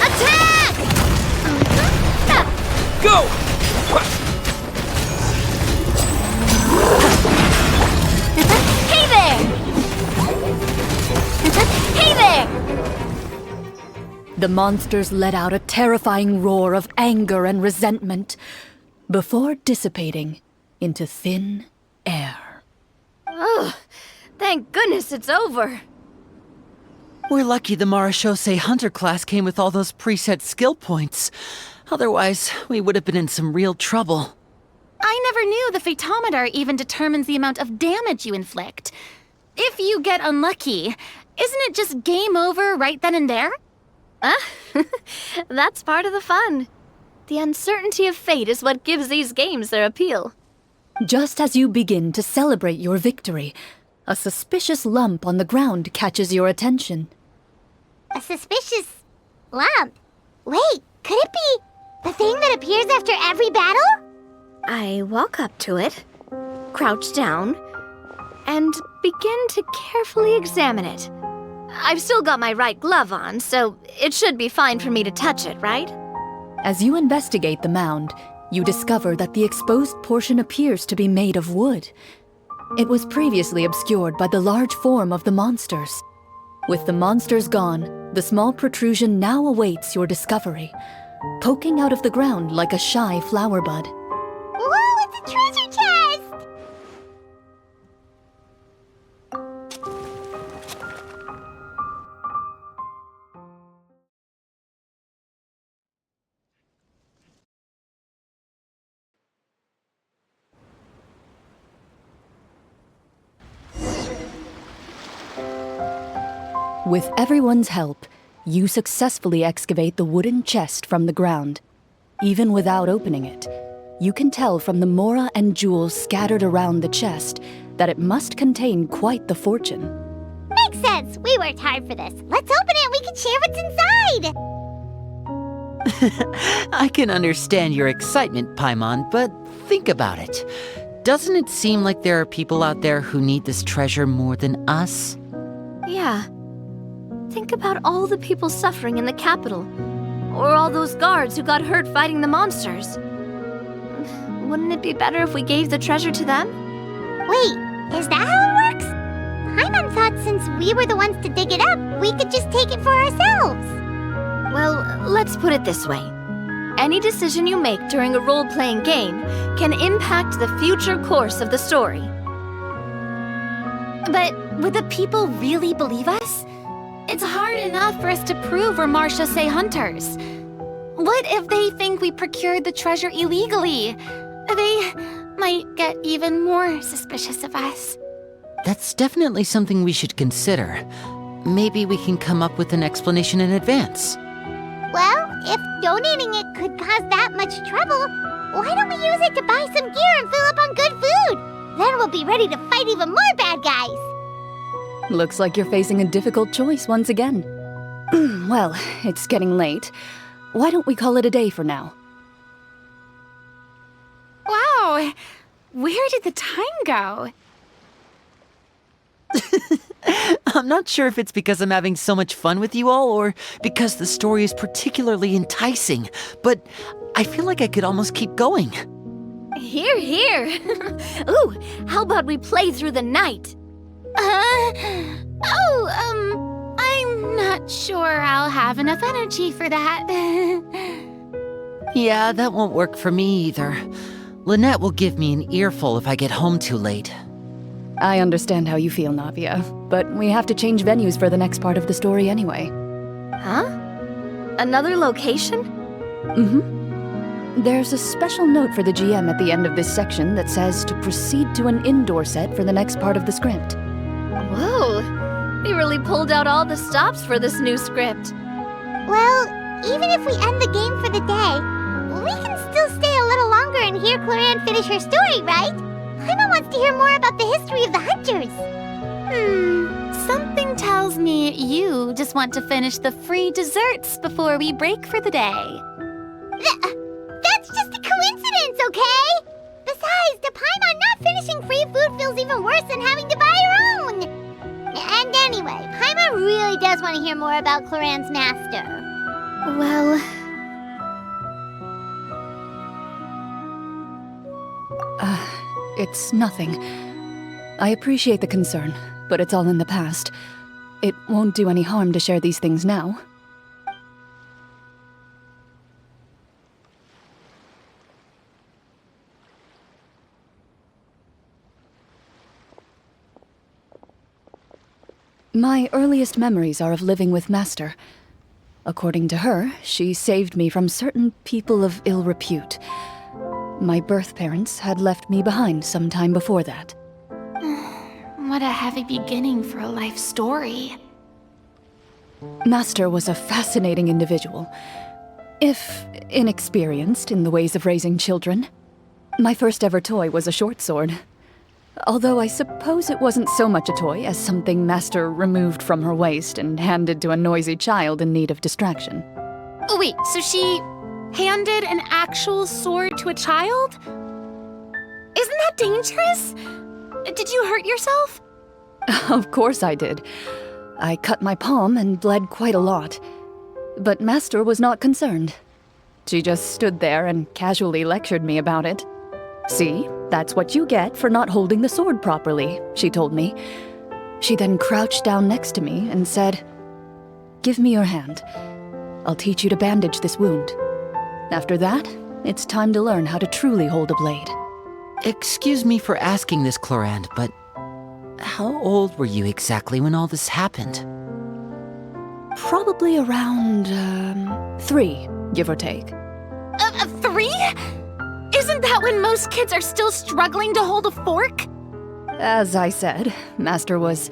Attack! Go! Hey there! Hey there! The monsters let out a terrifying roar of anger and resentment before dissipating into thin air. Oh, thank goodness it's over. We're lucky the Marechaussee Hunter class came with all those preset skill points. Otherwise, we would have been in some real trouble. I never knew the photometer even determines the amount of damage you inflict. If you get unlucky, isn't it just game over right then and there? That's part of the fun. The uncertainty of fate is what gives these games their appeal. Just as you begin to celebrate your victory, a suspicious lump on the ground catches your attention. A suspicious lump. Wait, could it be the thing that appears after every battle? I walk up to it, crouch down, and begin to carefully examine it. I've still got my right glove on, so it should be fine for me to touch it, right? As you investigate the mound, you discover that the exposed portion appears to be made of wood. It was previously obscured by the large form of the monsters. With the monsters gone, the small protrusion now awaits your discovery, poking out of the ground like a shy flower bud. Whoa, it's a treasure chest! With everyone's help, you successfully excavate the wooden chest from the ground. Even without opening it, you can tell from the mora and jewels scattered around the chest that it must contain quite the fortune. Makes sense. We worked hard for this. Let's open it and we can share what's inside. I can understand your excitement, Paimon, but think about it. Doesn't it seem like there are people out there who need this treasure more than us? Yeah. Think about all the people suffering in the capital. Or all those guards who got hurt fighting the monsters. Wouldn't it be better if we gave the treasure to them? Wait, is that how it works? Paimon thought since we were the ones to dig it up, we could just take it for ourselves. Well, let's put it this way. Any decision you make during a role-playing game can impact the future course of the story. But would the people really believe us? It's hard enough for us to prove we're Marechaussee hunters. What if they think we procured the treasure illegally? They might get even more suspicious of us. That's definitely something we should consider. Maybe we can come up with an explanation in advance. Well, if donating it could cause that much trouble, why don't we use it to buy some gear and fill up on good food? Then we'll be ready to fight even more bad guys. Looks like you're facing a difficult choice once again. Well, it's getting late. Why don't we call it a day for now? Wow, where did the time go? I'm not sure if it's because I'm having so much fun with you all or because the story is particularly enticing, but I feel like I could almost keep going. Here, here. Ooh, how about we play through the night? I'm not sure I'll have enough energy for that. Yeah, that won't work for me either. Lynette will give me an earful if I get home too late. I understand how you feel, Navia, but we have to change venues for the next part of the story anyway. Huh? Another location? Mm-hmm. There's a special note for the GM at the end of this section that says to proceed to an indoor set for the next part of the script. Whoa, we really pulled out all the stops for this new script. Well, even if we end the game for the day, we can still stay a little longer and hear Clorinde finish her story, right? Paimon wants to hear more about the history of the Hunters. Something tells me you just want to finish the free desserts before we break for the day. That's just a coincidence, okay? Besides, to Paimon, not finishing free food feels even worse than having to buy her own. And anyway, Paimon really does want to hear more about Clorinde's master. Well, It's nothing. I appreciate the concern, but it's all in the past. It won't do any harm to share these things now. My earliest memories are of living with Master. According to her, she saved me from certain people of ill repute. My birth parents had left me behind some time before that. what a heavy beginning for a life story. Master was a fascinating individual, if inexperienced in the ways of raising children. My first ever toy was a short sword. Although I suppose it wasn't so much a toy as something Master removed from her waist and handed to a noisy child in need of distraction. Oh, wait, so she handed an actual sword to a child? Isn't that dangerous? Did you hurt yourself? Of course I did. I cut my palm and bled quite a lot. But Master was not concerned. She just stood there and casually lectured me about it. "See, that's what you get for not holding the sword properly," she told me. She then crouched down next to me and said, "Give me your hand. I'll teach you to bandage this wound. After that, it's time to learn how to truly hold a blade." Excuse me for asking this, Clorinde, but how old were you exactly when all this happened? Probably around, 3, give or take. 3? Isn't that when most kids are still struggling to hold a fork? As I said, Master was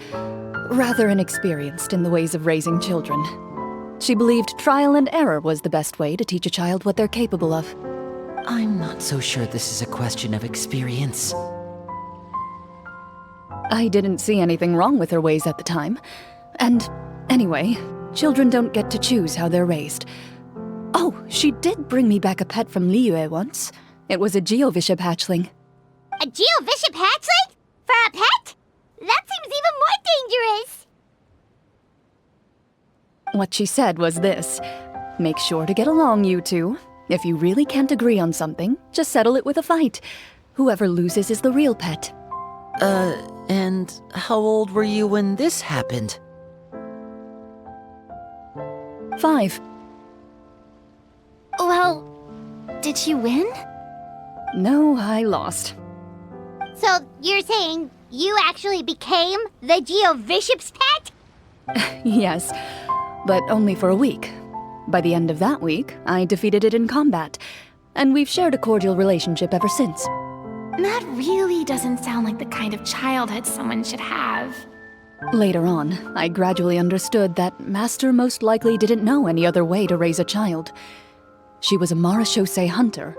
rather inexperienced in the ways of raising children. She believed trial and error was the best way to teach a child what they're capable of. I'm not so sure this is a question of experience. I didn't see anything wrong with her ways at the time. And anyway, children don't get to choose how they're raised. Oh, she did bring me back a pet from Liyue once. It was a Geovishap hatchling. A Geovishap hatchling? For a pet? That seems even more dangerous. What she said was this: "Make sure to get along, you two. If you really can't agree on something, just settle it with a fight. Whoever loses is the real pet." And how old were you when this happened? 5. Well, did you win? No, I lost. So you're saying you actually became the Geovishap's pet? Yes, but only for a week. By the end of that week, I defeated it in combat, and we've shared a cordial relationship ever since. That really doesn't sound like the kind of childhood someone should have. Later on, I gradually understood that Master most likely didn't know any other way to raise a child. She was a Marechaussee hunter,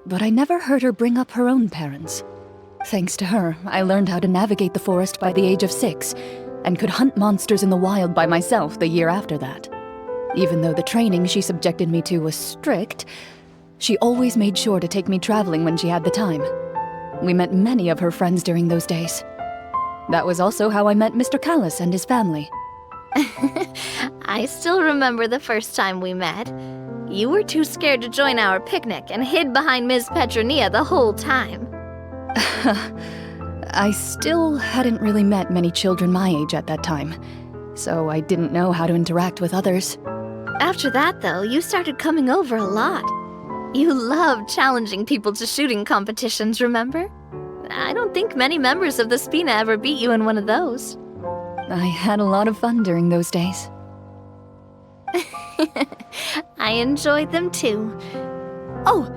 but I never heard her bring up her own parents. Thanks to her, I learned how to navigate the forest by the age of 6, and could hunt monsters in the wild by myself the year after that. Even though the training she subjected me to was strict, she always made sure to take me traveling when she had the time. We met many of her friends during those days. That was also how I met Mr. Callis and his family. I still remember the first time we met. You were too scared to join our picnic and hid behind Ms. Petronia the whole time. I still hadn't really met many children my age at that time, so I didn't know how to interact with others. After that, though, you started coming over a lot. You loved challenging people to shooting competitions, remember? I don't think many members of the Spina ever beat you in one of those. I had a lot of fun during those days. I enjoyed them too. Oh,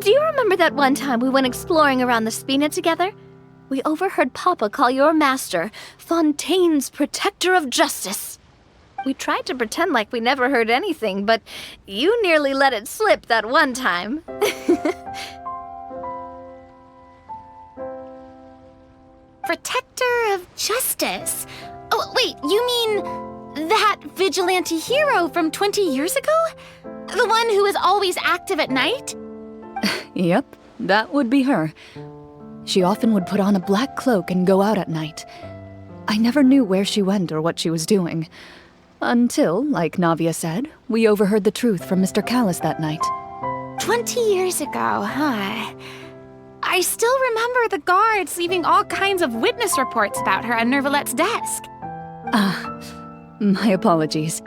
do you remember that one time we went exploring around the Spina together? We overheard Papa call your master Fontaine's Protector of Justice. We tried to pretend like we never heard anything, but you nearly let it slip that one time. Protector of Justice. Oh, wait, you mean that vigilante hero from 20 years ago? The one who is always active at night? Yep, that would be her. She often would put on a black cloak and go out at night. I never knew where she went or what she was doing. Until, like Navia said, we overheard the truth from Mr. Callis that night. 20 years ago, huh? I still remember the guards leaving all kinds of witness reports about her on Nervalette's desk. My apologies.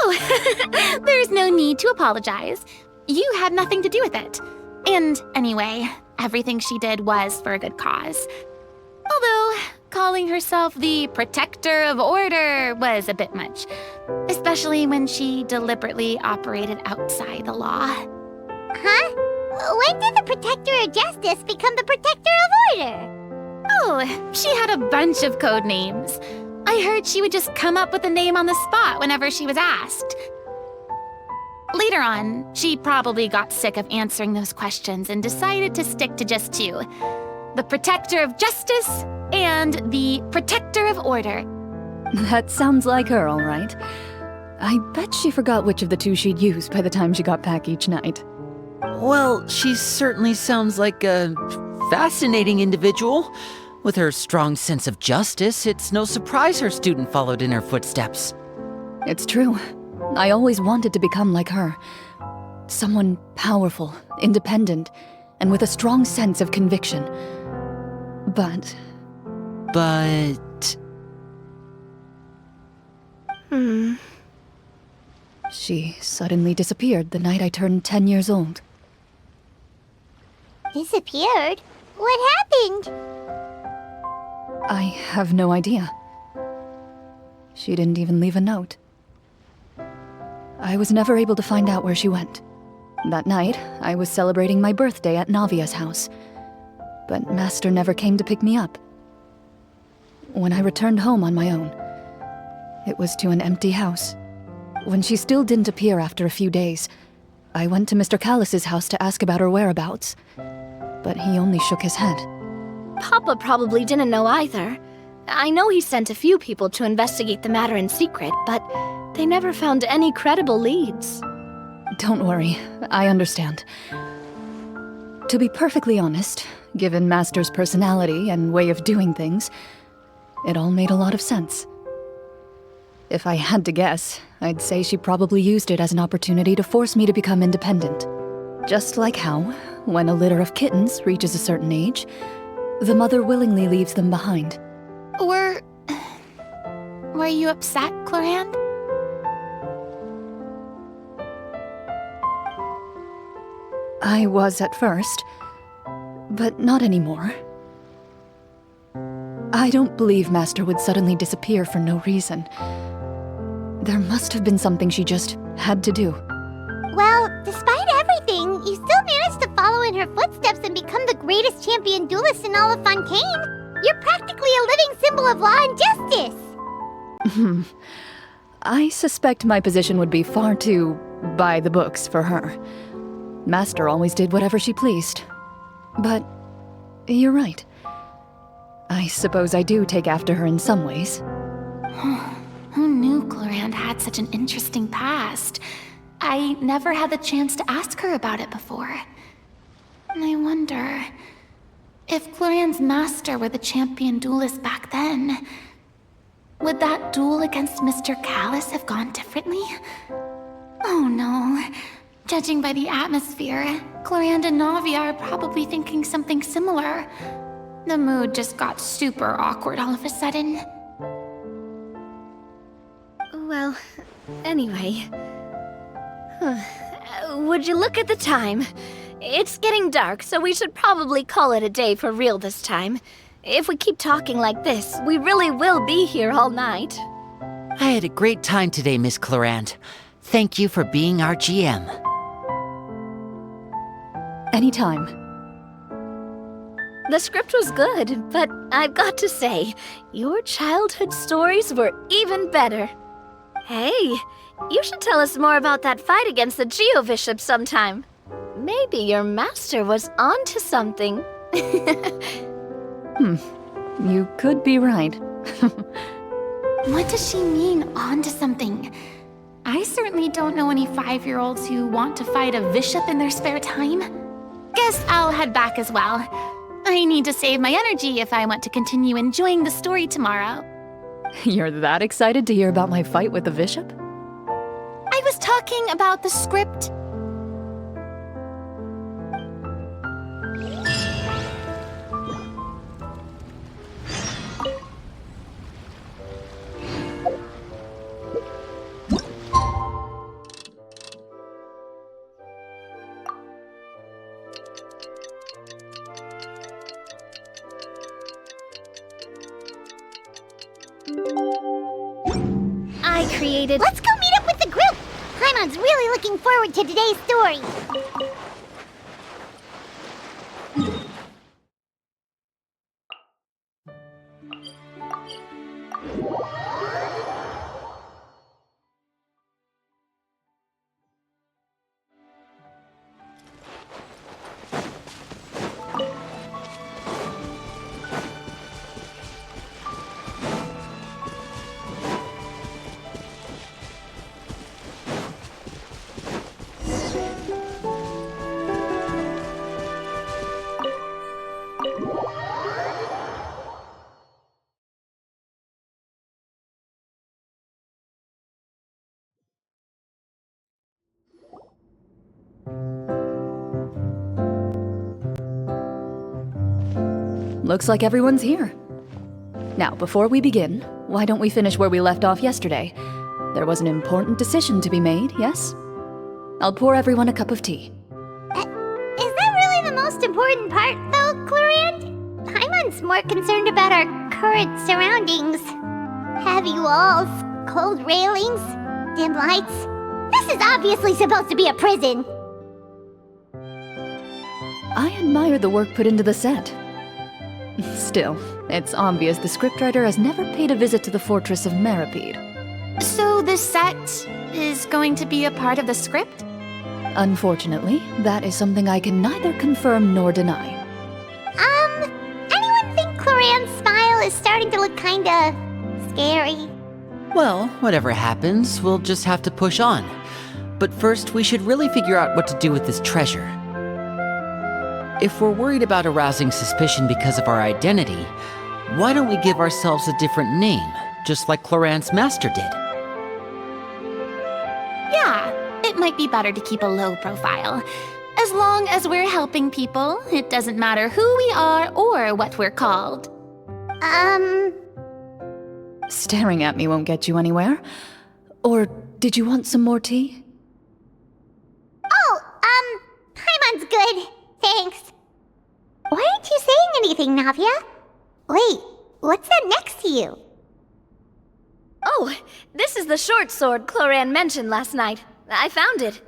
Oh, there's no need to apologize. You had nothing to do with it. And anyway, everything she did was for a good cause. Although, calling herself the Protector of Order was a bit much, especially when she deliberately operated outside the law. Huh? When did the Protector of Justice become the Protector of Order? Oh, she had a bunch of code names. I heard she would just come up with a name on the spot whenever she was asked. Later on, she probably got sick of answering those questions and decided to stick to just two. The Protector of Justice and the Protector of Order. That sounds like her, all right. I bet she forgot which of the two she'd use by the time she got back each night. Well, she certainly sounds like a fascinating individual. With her strong sense of justice, it's no surprise her student followed in her footsteps. It's true. I always wanted to become like her. Someone powerful, independent, and with a strong sense of conviction. But... She suddenly disappeared the night I turned 10 years old. Disappeared? What happened? I have no idea. She didn't even leave a note. I was never able to find out where she went. That night, I was celebrating my birthday at Navia's house, but Master never came to pick me up. When I returned home on my own, it was to an empty house. When she still didn't appear after a few days, I went to Mr. Callis's house to ask about her whereabouts, but he only shook his head. Papa probably didn't know either. I know he sent a few people to investigate the matter in secret, but they never found any credible leads. Don't worry, I understand. To be perfectly honest, given Master's personality and way of doing things, it all made a lot of sense. If I had to guess, I'd say she probably used it as an opportunity to force me to become independent. Just like how, when a litter of kittens reaches a certain age, the mother willingly leaves them behind. Were you upset, Clorinde? I was at first, but not anymore. I don't believe Master would suddenly disappear for no reason. There must have been something she just had to do. Well, despite everything, you still managed to follow in her footsteps and become the greatest champion duelist in all of Fontaine. You're practically a living symbol of law and justice. I suspect my position would be far too by the books for her. Master always did whatever she pleased. But you're right. I suppose I do take after her in some ways. Who knew Clorinde had such an interesting past? I never had the chance to ask her about it before. And I wonder... if Clorinde's master were the champion duelist back then, would that duel against Mr. Callis have gone differently? Oh no. Judging by the atmosphere, Clorinde and Navia are probably thinking something similar. The mood just got super awkward all of a sudden. Well, anyway... Would you look at the time? It's getting dark, so we should probably call it a day for real this time. If we keep talking like this, we really will be here all night. I had a great time today, Miss Clorinde. Thank you for being our GM. Anytime. The script was good, but I've got to say, your childhood stories were even better. Hey, you should tell us more about that fight against the Geo-Bishop sometime. Maybe your master was onto something. You could be right. What does she mean, on to something? I certainly don't know any 5-year-olds who want to fight a bishop in their spare time. Guess I'll head back as well. I need to save my energy if I want to continue enjoying the story tomorrow. You're that excited to hear about my fight with the bishop? I was talking about the script. I created... Let's go meet up with the group! Paimon's really looking forward to today's story. Looks like everyone's here. Now, before we begin, why don't we finish where we left off yesterday? There was an important decision to be made, yes? I'll pour everyone a cup of tea. Is that really the most important part, though, Clorinde? Paimon's more concerned about our current surroundings. Heavy walls, cold railings, dim lights. This is obviously supposed to be a prison. I admire the work put into the set. Still, it's obvious the scriptwriter has never paid a visit to the fortress of Marechaussee. So this set is going to be a part of the script? Unfortunately, that is something I can neither confirm nor deny. Anyone think Clorinde's smile is starting to look kinda scary? Well, whatever happens, we'll just have to push on. But first, we should really figure out what to do with this treasure. If we're worried about arousing suspicion because of our identity, why don't we give ourselves a different name, just like Clorinde's master did? Yeah, it might be better to keep a low profile. As long as we're helping people, it doesn't matter who we are or what we're called. Staring at me won't get you anywhere. Or did you want some more tea? Oh, Paimon's good. Thanks. Why aren't you saying anything, Navia? Wait, what's that next to you? Oh, this is the short sword Clorinde mentioned last night. I found it.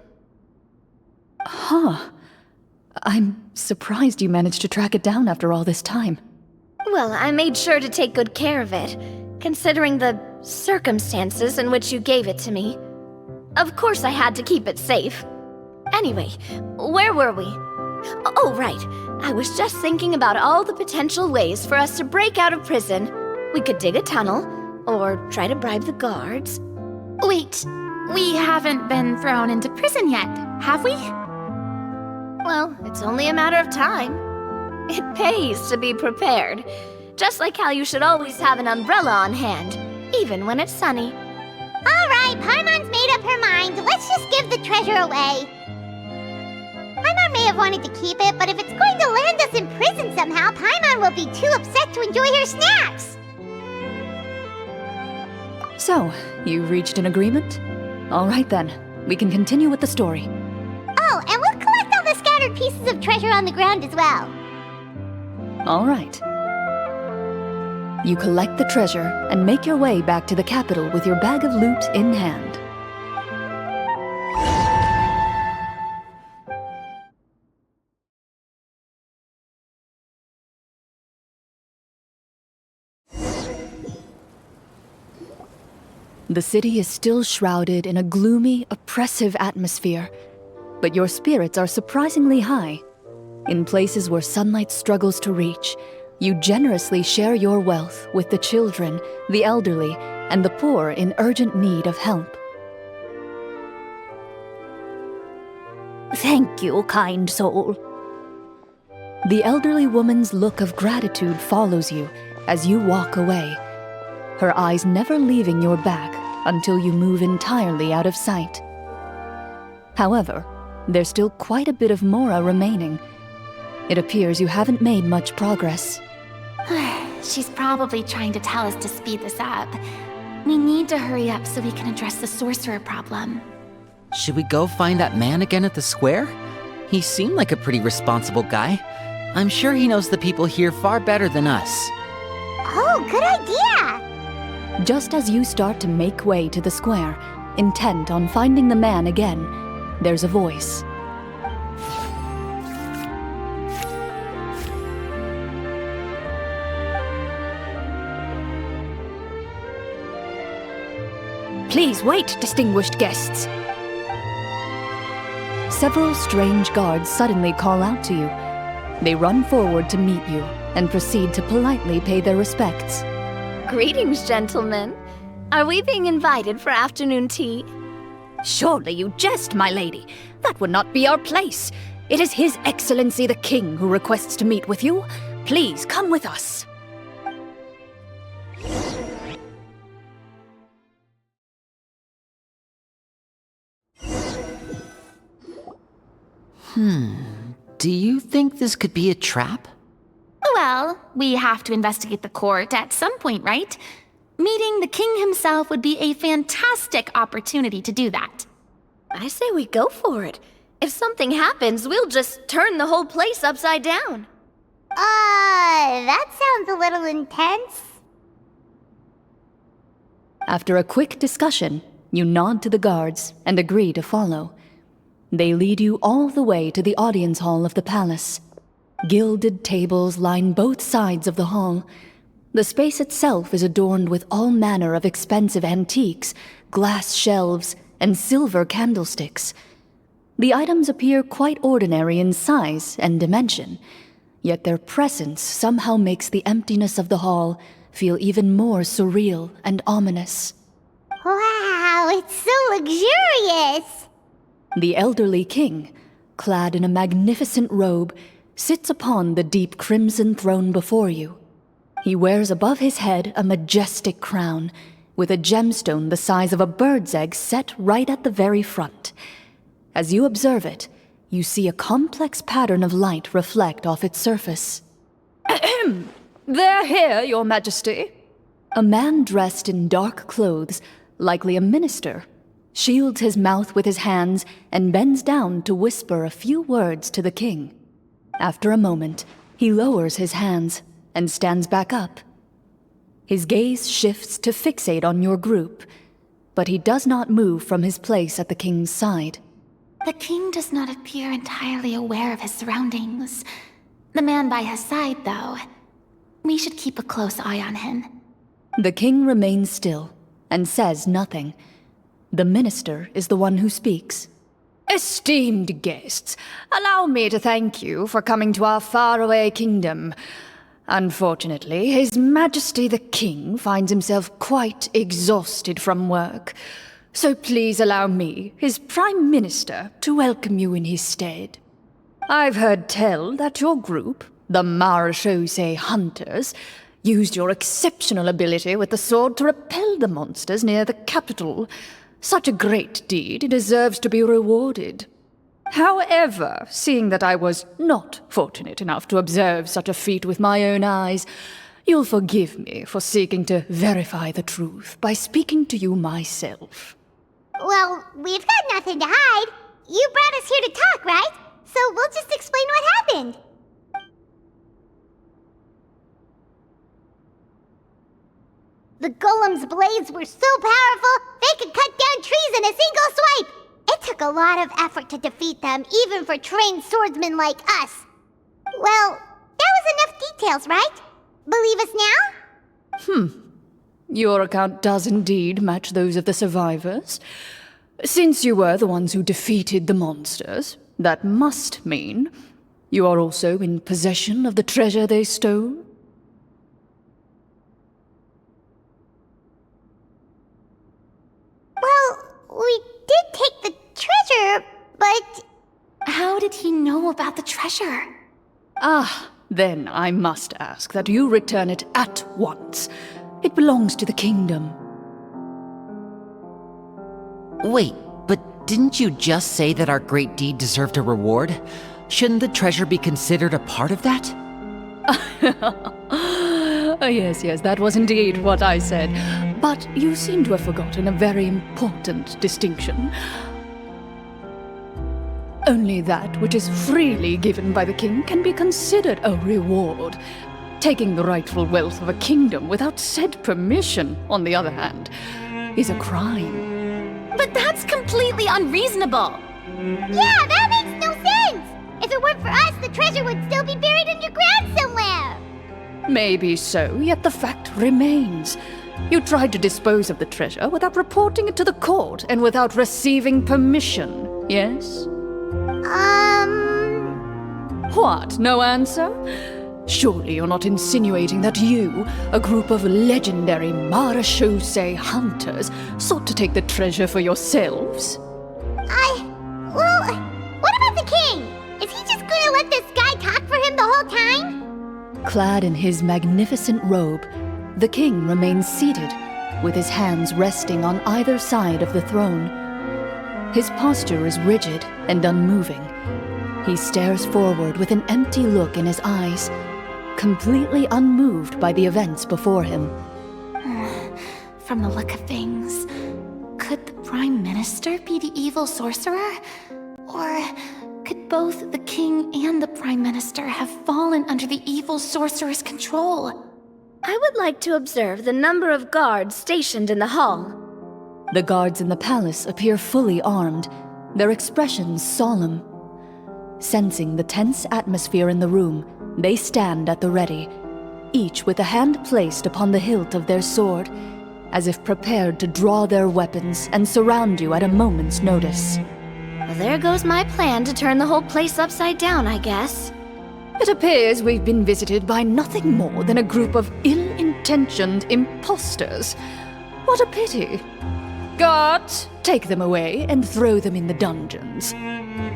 Huh. I'm surprised you managed to track it down after all this time. Well, I made sure to take good care of it, considering the circumstances in which you gave it to me. Of course I had to keep it safe. Anyway, where were we? Oh, right. I was just thinking about all the potential ways for us to break out of prison. We could dig a tunnel, or try to bribe the guards. Wait, we haven't been thrown into prison yet, have we? Well, it's only a matter of time. It pays to be prepared. Just like how you should always have an umbrella on hand, even when it's sunny. Alright, Paimon's made up her mind. Let's just give the treasure away. Paimon may have wanted to keep it, but if it's going to land us in prison somehow, Paimon will be too upset to enjoy her snacks. So, you reached an agreement? All right then, we can continue with the story. Oh, and we'll collect all the scattered pieces of treasure on the ground as well. All right. You collect the treasure and make your way back to the capital with your bag of loot in hand. The city is still shrouded in a gloomy, oppressive atmosphere, but your spirits are surprisingly high. In places where sunlight struggles to reach, you generously share your wealth with the children, the elderly, and the poor in urgent need of help. Thank you, kind soul. The elderly woman's look of gratitude follows you as you walk away, her eyes never leaving your back until you move entirely out of sight. However, there's still quite a bit of Mora remaining. It appears you haven't made much progress. She's probably trying to tell us to speed this up. We need to hurry up so we can address the sorcerer problem. Should we go find that man again at the square? He seemed like a pretty responsible guy. I'm sure he knows the people here far better than us. Oh, good idea! Just as you start to make way to the square, intent on finding the man again, there's a voice. Please wait, distinguished guests. Several strange guards suddenly call out to you. They run forward to meet you and proceed to politely pay their respects. Greetings, gentlemen. Are we being invited for afternoon tea? Surely you jest, my lady. That would not be our place. It is His Excellency the King who requests to meet with you. Please come with us. Do you think this could be a trap? Well, we have to investigate the court at some point, right? Meeting the king himself would be a fantastic opportunity to do that. I say we go for it. If something happens, we'll just turn the whole place upside down. That sounds a little intense. After a quick discussion, you nod to the guards and agree to follow. They lead you all the way to the audience hall of the palace. Gilded tables line both sides of the hall. The space itself is adorned with all manner of expensive antiques, glass shelves, and silver candlesticks. The items appear quite ordinary in size and dimension, yet their presence somehow makes the emptiness of the hall feel even more surreal and ominous. Wow, it's so luxurious! The elderly king, clad in a magnificent robe, sits upon the deep crimson throne before you. He wears above his head a majestic crown, with a gemstone the size of a bird's egg set right at the very front. As you observe it, you see a complex pattern of light reflect off its surface. They're here, Your Majesty. A man dressed in dark clothes, likely a minister, shields his mouth with his hands and bends down to whisper a few words to the king. After a moment, he lowers his hands and stands back up. His gaze shifts to fixate on your group, but he does not move from his place at the king's side. The king does not appear entirely aware of his surroundings. The man by his side, though. We should keep a close eye on him. The king remains still and says nothing. The minister is the one who speaks. Esteemed guests, allow me to thank you for coming to our faraway kingdom. Unfortunately, His Majesty the King finds himself quite exhausted from work. So please allow me, his Prime Minister, to welcome you in his stead. I've heard tell that your group, the Marechaussee Hunters, used your exceptional ability with the sword to repel the monsters near the capital. Such a great deed deserves to be rewarded. However, seeing that I was not fortunate enough to observe such a feat with my own eyes, you'll forgive me for seeking to verify the truth by speaking to you myself. Well, we've got nothing to hide. You brought us here to talk, right? So we'll just explain what happened. The golem's blades were so powerful, they could cut down trees in a single swipe! It took a lot of effort to defeat them, even for trained swordsmen like us. Well, that was enough details, right? Believe us now? Your account does indeed match those of the survivors. Since you were the ones who defeated the monsters, that must mean you are also in possession of the treasure they stole? Well, we did take the treasure, but... How did he know about the treasure? Ah, then I must ask that you return it at once. It belongs to the kingdom. Wait, but didn't you just say that our great deed deserved a reward? Shouldn't the treasure be considered a part of that? Yes, that was indeed what I said. But you seem to have forgotten a very important distinction. Only that which is freely given by the king can be considered a reward. Taking the rightful wealth of a kingdom without said permission, on the other hand, is a crime. But that's completely unreasonable. Yeah, that makes no sense! If it weren't for us, the treasure would still be buried underground somewhere! Maybe so, yet the fact remains. You tried to dispose of the treasure without reporting it to the court and without receiving permission, yes? What, no answer? Surely you're not insinuating that you, a group of legendary Marechaussee hunters, sought to take the treasure for yourselves? Well, what about the king? Is he just gonna let this guy talk for him the whole time? Clad in his magnificent robe, the king remains seated, with his hands resting on either side of the throne. His posture is rigid and unmoving. He stares forward with an empty look in his eyes, completely unmoved by the events before him. From the look of things, could the Prime Minister be the evil sorcerer? Or could both the King and the Prime Minister have fallen under the evil sorcerer's control? I would like to observe the number of guards stationed in the hall. The guards in the palace appear fully armed, their expressions solemn. Sensing the tense atmosphere in the room, they stand at the ready, each with a hand placed upon the hilt of their sword, as if prepared to draw their weapons and surround you at a moment's notice. Well, there goes my plan to turn the whole place upside down, I guess. It appears we've been visited by nothing more than a group of ill-intentioned imposters. What a pity. Guards, take them away and throw them in the dungeons.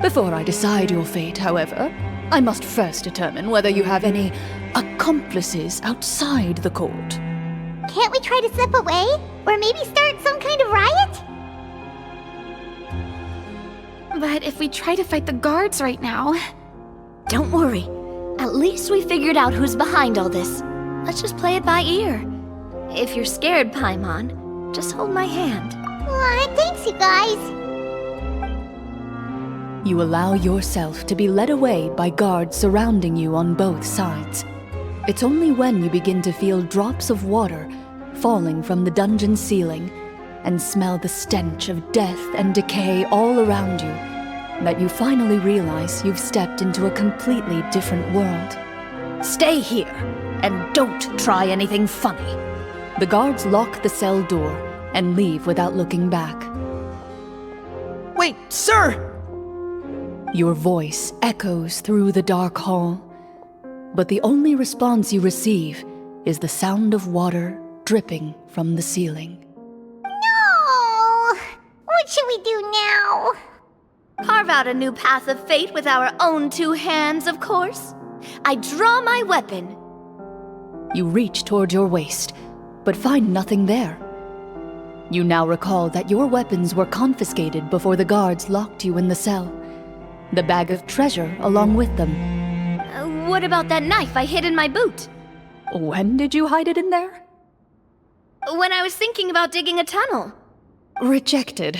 Before I decide your fate, however, I must first determine whether you have any accomplices outside the court. Can't we try to slip away? Or maybe start some kind of riot? But if we try to fight the guards right now... Don't worry. At least we figured out who's behind all this. Let's just play it by ear. If you're scared, Paimon, just hold my hand. Aw, thanks, you guys. You allow yourself to be led away by guards surrounding you on both sides. It's only when you begin to feel drops of water falling from the dungeon ceiling and smell the stench of death and decay all around you that you finally realize you've stepped into a completely different world. Stay here, and don't try anything funny. The guards lock the cell door and leave without looking back. Wait, sir! Your voice echoes through the dark hall, but the only response you receive is the sound of water dripping from the ceiling. No! What should we do now? Carve out a new path of fate with our own two hands, of course. I draw my weapon. You reach toward your waist, but find nothing there. You now recall that your weapons were confiscated before the guards locked you in the cell. The bag of treasure along with them. What about that knife I hid in my boot? When did you hide it in there? When I was thinking about digging a tunnel. Rejected.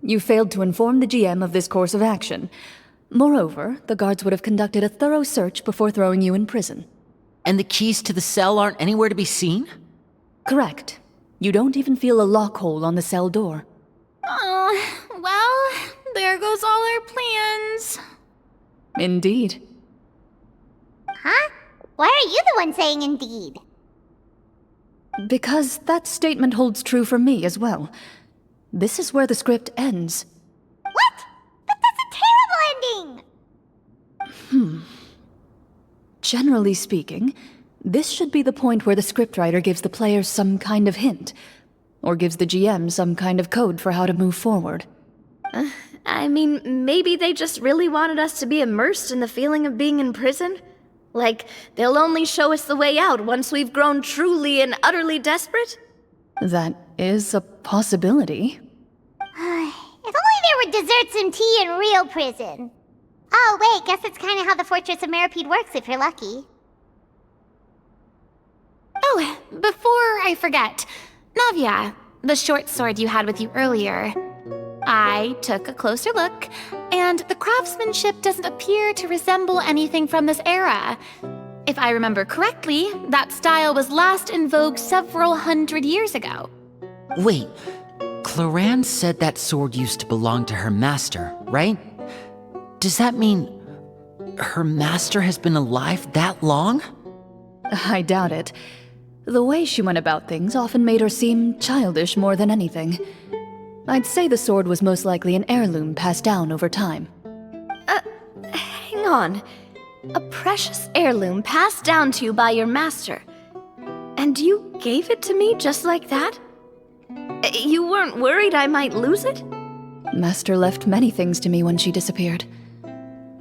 You failed to inform the GM of this course of action. Moreover, the guards would have conducted a thorough search before throwing you in prison. And the keys to the cell aren't anywhere to be seen? Correct. You don't even feel a lock hole on the cell door. Oh, well, there goes all our plans. Indeed. Huh? Why are you the one saying indeed? Because that statement holds true for me as well. This is where the script ends. What? But that's a terrible ending! Generally speaking, this should be the point where the scriptwriter gives the players some kind of hint, or gives the GM some kind of code for how to move forward. I mean, maybe they just really wanted us to be immersed in the feeling of being in prison? Like, they'll only show us the way out once we've grown truly and utterly desperate? That is a possibility. If only there were desserts and tea in real prison. Oh, wait, guess that's kind of how the Fortress of Maripede works if you're lucky. Oh, before I forget, Navia, the short sword you had with you earlier. I took a closer look, and the craftsmanship doesn't appear to resemble anything from this era. If I remember correctly, that style was last in vogue several hundred years ago. Wait, Clorinde said that sword used to belong to her master, right? Does that mean her master has been alive that long? I doubt it. The way she went about things often made her seem childish more than anything. I'd say the sword was most likely an heirloom passed down over time. Hang on. A precious heirloom passed down to you by your master. And you gave it to me just like that? You weren't worried I might lose it? Master left many things to me when she disappeared.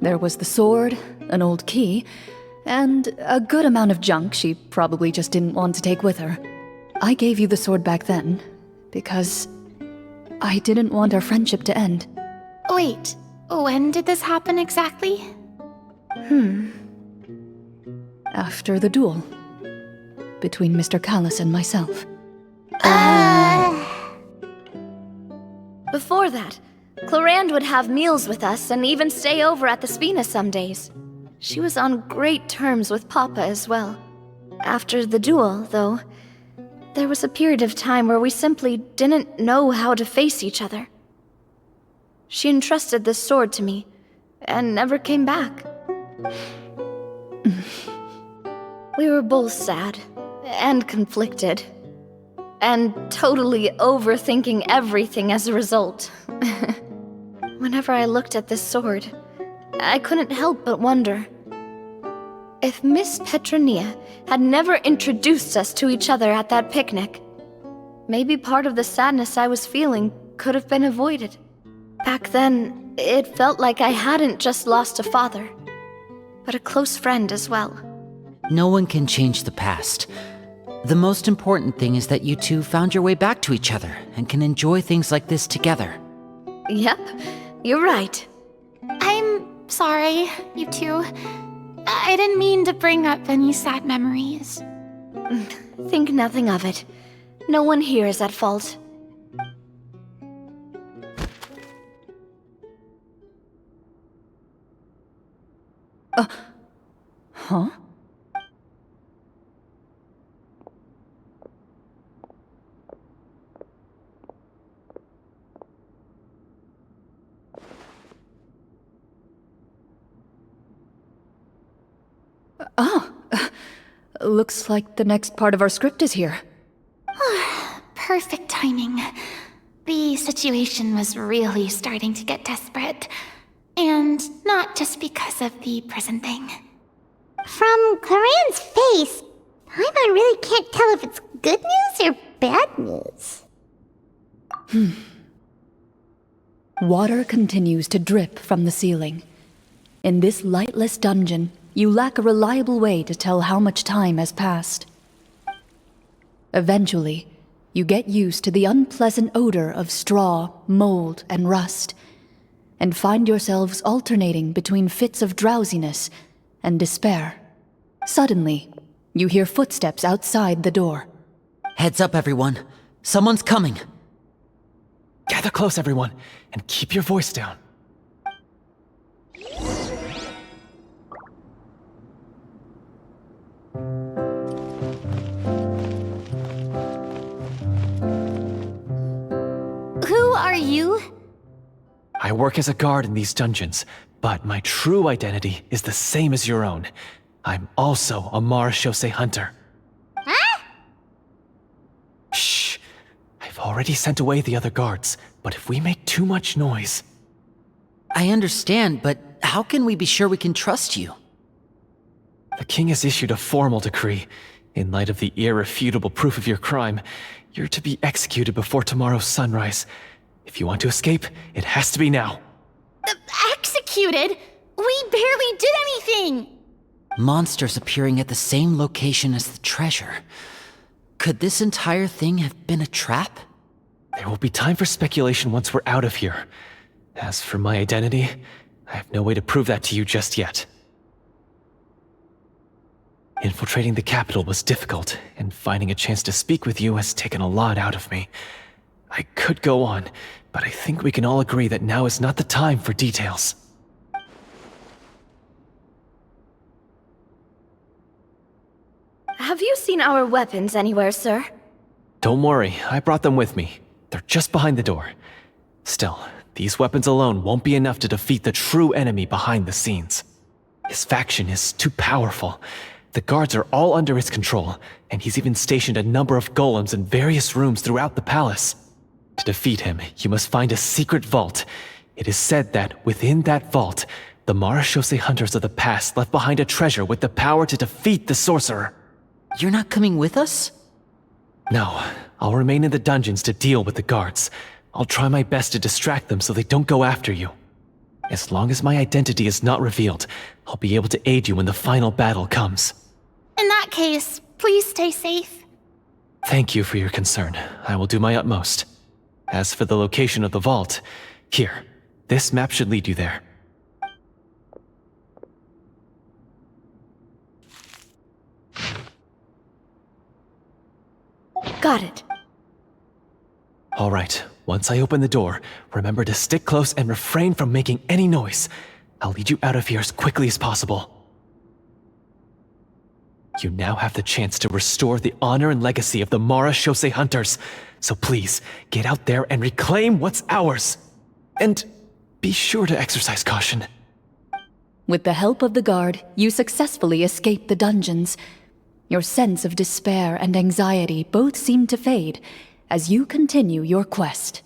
There was the sword, an old key, and a good amount of junk she probably just didn't want to take with her. I gave you the sword back then, because I didn't want our friendship to end. Wait, when did this happen exactly? After the duel. Between Mr. Callis and myself. Before that, Clorinde would have meals with us and even stay over at the Spina some days. She was on great terms with Papa as well. After the duel, though, there was a period of time where we simply didn't know how to face each other. She entrusted this sword to me, and never came back. We were both sad, and conflicted, and totally overthinking everything as a result. Whenever I looked at this sword, I couldn't help but wonder if Miss Petronia had never introduced us to each other at that picnic. Maybe part of the sadness I was feeling could have been avoided. Back then, it felt like I hadn't just lost a father, but a close friend as well. No one can change the past. The most important thing is that you two found your way back to each other and can enjoy things like this together. Yep, you're right. I'm sorry, you two. I didn't mean to bring up any sad memories. Think nothing of it. No one here is at fault. Huh? Looks like the next part of our script is here. Perfect timing. The situation was really starting to get desperate. And not just because of the prison thing. From Clorinde's face, Paimon really can't tell if it's good news or bad news. Water continues to drip from the ceiling. In this lightless dungeon, you lack a reliable way to tell how much time has passed. Eventually, you get used to the unpleasant odor of straw, mold, and rust, and find yourselves alternating between fits of drowsiness and despair. Suddenly, you hear footsteps outside the door. Heads up, everyone. Someone's coming. Gather close, everyone, and keep your voice down. Who are you? I work as a guard in these dungeons, but my true identity is the same as your own. I'm also a Marechaussee hunter. Huh? already sent away the other guards, but if we make too much noise... I understand, but how can we be sure we can trust you? The king has issued a formal decree. In light of the irrefutable proof of your crime, you're to be executed before tomorrow's sunrise. If you want to escape, it has to be now. Executed? We barely did anything! Monsters appearing at the same location as the treasure. Could this entire thing have been a trap? There will be time for speculation once we're out of here. As for my identity, I have no way to prove that to you just yet. Infiltrating the capital was difficult, and finding a chance to speak with you has taken a lot out of me. I could go on, but I think we can all agree that now is not the time for details. Have you seen our weapons anywhere, sir? Don't worry, I brought them with me. They're just behind the door. Still, these weapons alone won't be enough to defeat the true enemy behind the scenes. His faction is too powerful. The guards are all under his control, and he's even stationed a number of golems in various rooms throughout the palace. To defeat him, you must find a secret vault. It is said that within that vault, the Marechaussee hunters of the past left behind a treasure with the power to defeat the sorcerer. You're not coming with us? No, I'll remain in the dungeons to deal with the guards. I'll try my best to distract them so they don't go after you. As long as my identity is not revealed, I'll be able to aid you when the final battle comes. In that case, please stay safe. Thank you for your concern. I will do my utmost. As for the location of the vault, here, this map should lead you there. Got it. All right, once I open the door, remember to stick close and refrain from making any noise. I'll lead you out of here as quickly as possible. You now have the chance to restore the honor and legacy of the Marechaussee hunters. So please, get out there and reclaim what's ours. And be sure to exercise caution. With the help of the guard, you successfully escape the dungeons. Your sense of despair and anxiety both seem to fade as you continue your quest.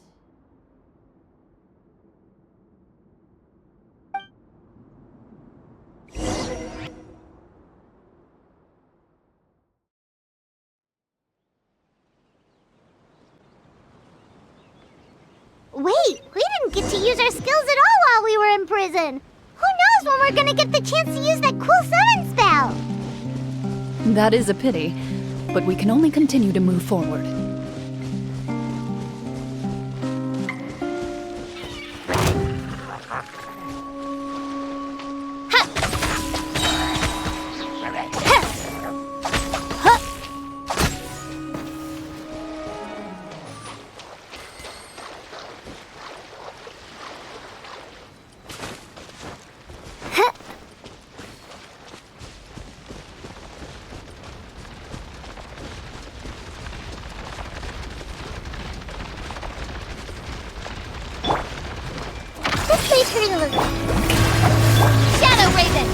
Wait, we didn't get to use our skills at all while we were in prison. Who knows when we're gonna get the chance to use that cool summon spell? That is a pity, but we can only continue to move forward. Shadow Raven!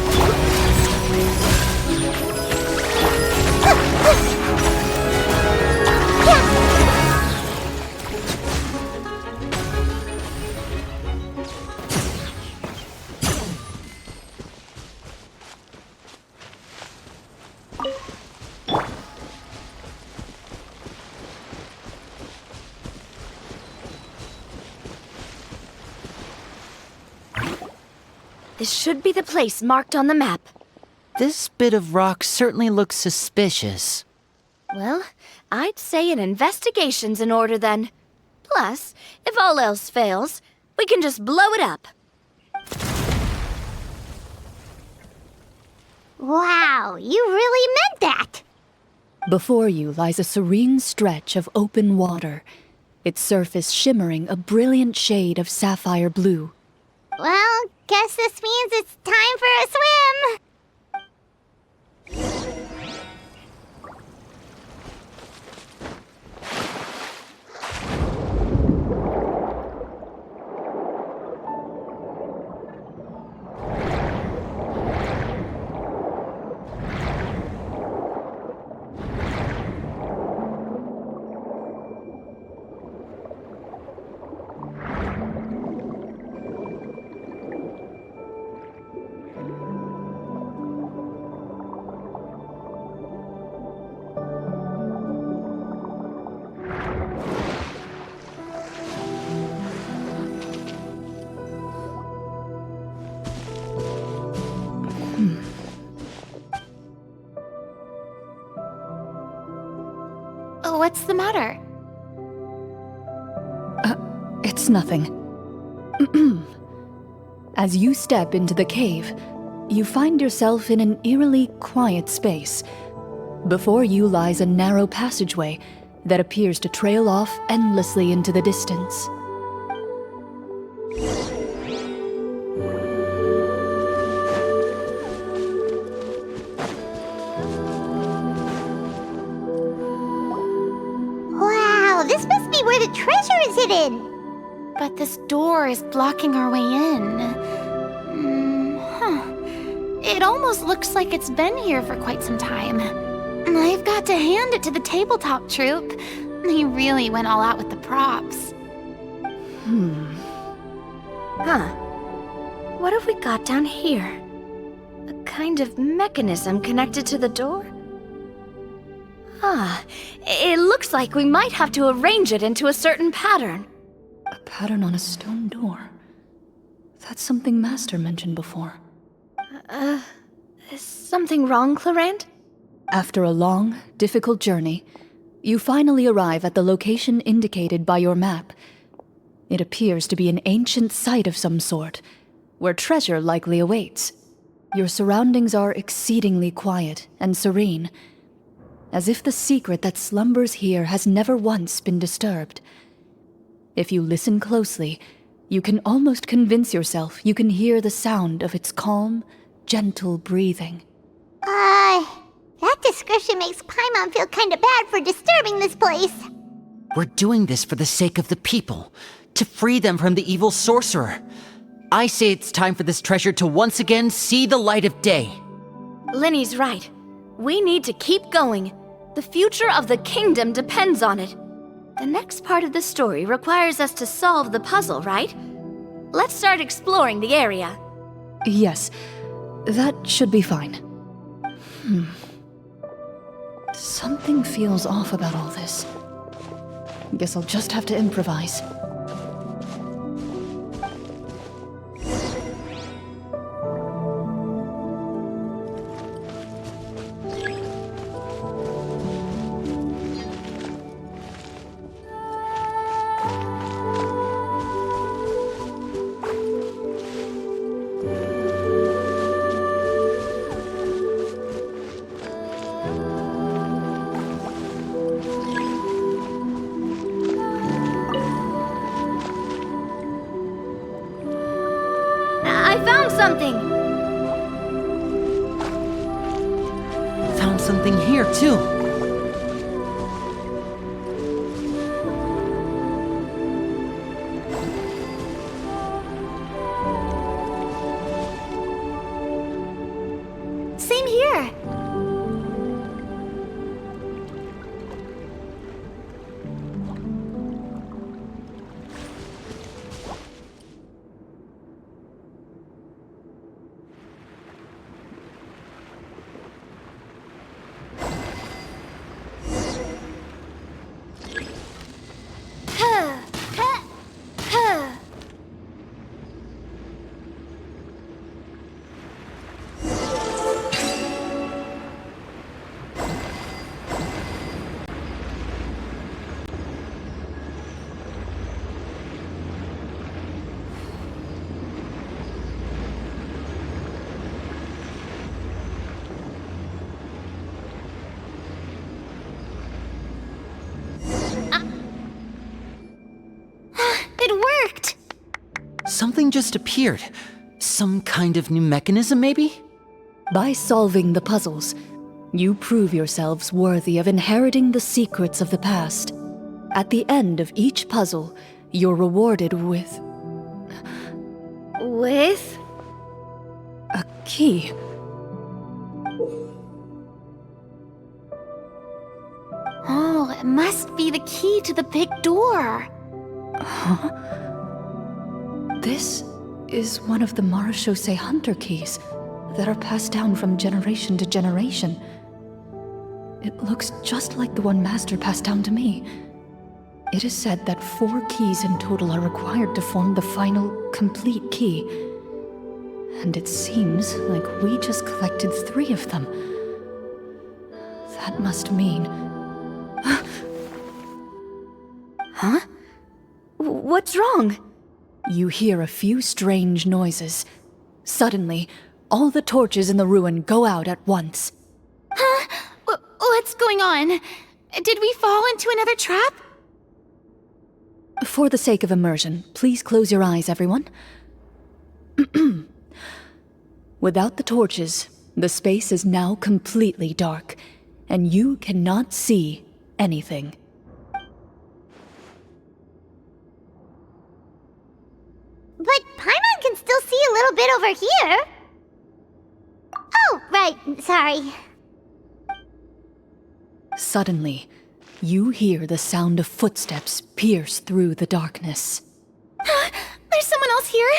This should be the place marked on the map. This bit of rock certainly looks suspicious. Well, I'd say an investigation's in order then. Plus, if all else fails, we can just blow it up. Wow, you really meant that! Before you lies a serene stretch of open water, its surface shimmering a brilliant shade of sapphire blue. Well, guess this means it's time for a swim! What's the matter? It's nothing. As you step into the cave, you find yourself in an eerily quiet space. Before you lies a narrow passageway that appears to trail off endlessly into the distance. Wow, this must be where the treasure is hidden. But this door is blocking our way in. It almost looks like it's been here for quite some time. I've got to hand it to the tabletop troupe. They really went all out with the props. Huh. What have we got down here? A kind of mechanism connected to the door? It looks like we might have to arrange it into a certain pattern. A pattern on a stone door. That's something Master mentioned before. Is something wrong, Clorinde? After a long, difficult journey, you finally arrive at the location indicated by your map. It appears to be an ancient site of some sort, where treasure likely awaits. Your surroundings are exceedingly quiet and serene, as if the secret that slumbers here has never once been disturbed. If you listen closely, you can almost convince yourself you can hear the sound of its calm, gentle breathing. That description makes Paimon feel kinda bad for disturbing this place. We're doing this for the sake of the people, to free them from the evil sorcerer. I say it's time for this treasure to once again see the light of day. Linny's right. We need to keep going. The future of the kingdom depends on it. The next part of the story requires us to solve the puzzle, right? Let's start exploring the area. Yes, that should be fine. Something feels off about all this. Guess I'll just have to improvise. I found something! Found something here, too. Same here. It worked! Something just appeared. Some kind of new mechanism, maybe? By solving the puzzles, you prove yourselves worthy of inheriting the secrets of the past. At the end of each puzzle, you're rewarded with With? a key. Oh, it must be the key to the big door. This is one of the Marechaussee hunter keys that are passed down from generation to generation. It looks just like the one Master passed down to me. It is said that 4 keys in total are required to form the final, complete key. And it seems like we just collected 3 of them. That must mean... What's wrong? You hear a few strange noises. Suddenly, all the torches in the ruin go out at once. What's going on? Did we fall into another trap? For the sake of immersion, please close your eyes, everyone. Without the torches, the space is now completely dark, and you cannot see anything. But Paimon can still see a little bit over here. Oh, right, sorry. Suddenly, you hear the sound of footsteps pierce through the darkness. There's someone else here?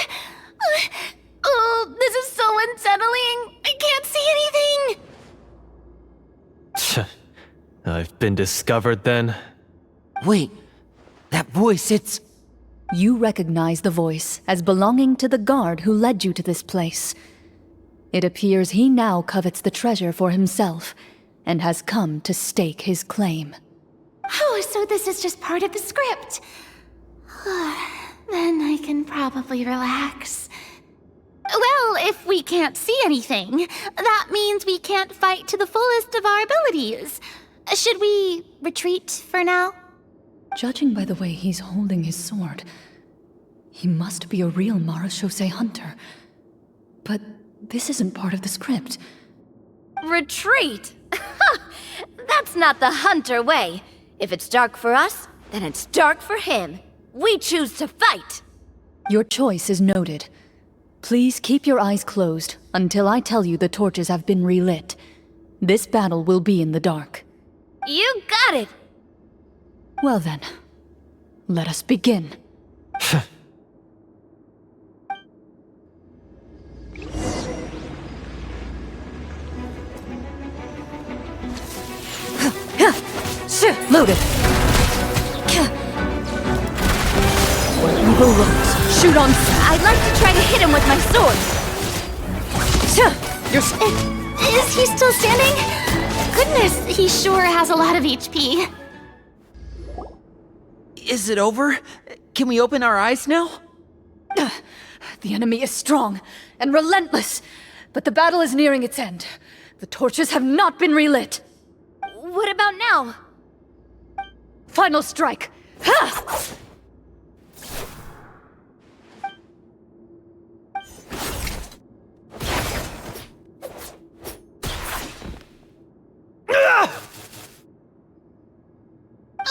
Oh, this is so unsettling. I can't see anything. I've been discovered then. Wait, that voice, it's... You recognize the voice as belonging to the guard who led you to this place. It appears he now covets the treasure for himself, and has come to stake his claim. Oh, so this is just part of the script. Then I can probably relax. Well, if we can't see anything, that means we can't fight to the fullest of our abilities. Should we retreat for now? Judging by the way he's holding his sword, he must be a real Marechaussee hunter. But this isn't part of the script. Retreat? That's not the hunter way. If it's dark for us, then it's dark for him. We choose to fight. Your choice is noted. Please keep your eyes closed until I tell you the torches have been relit. This battle will be in the dark. You got it! Well then, let us begin. Loaded. For evil looks, shoot on. I'd like to try to hit him with my sword. Is he still standing? Goodness, he sure has a lot of HP. Is it over? Can we open our eyes now? The enemy is strong and relentless, but the battle is nearing its end. The torches have not been relit. What about now? Final strike! Ha!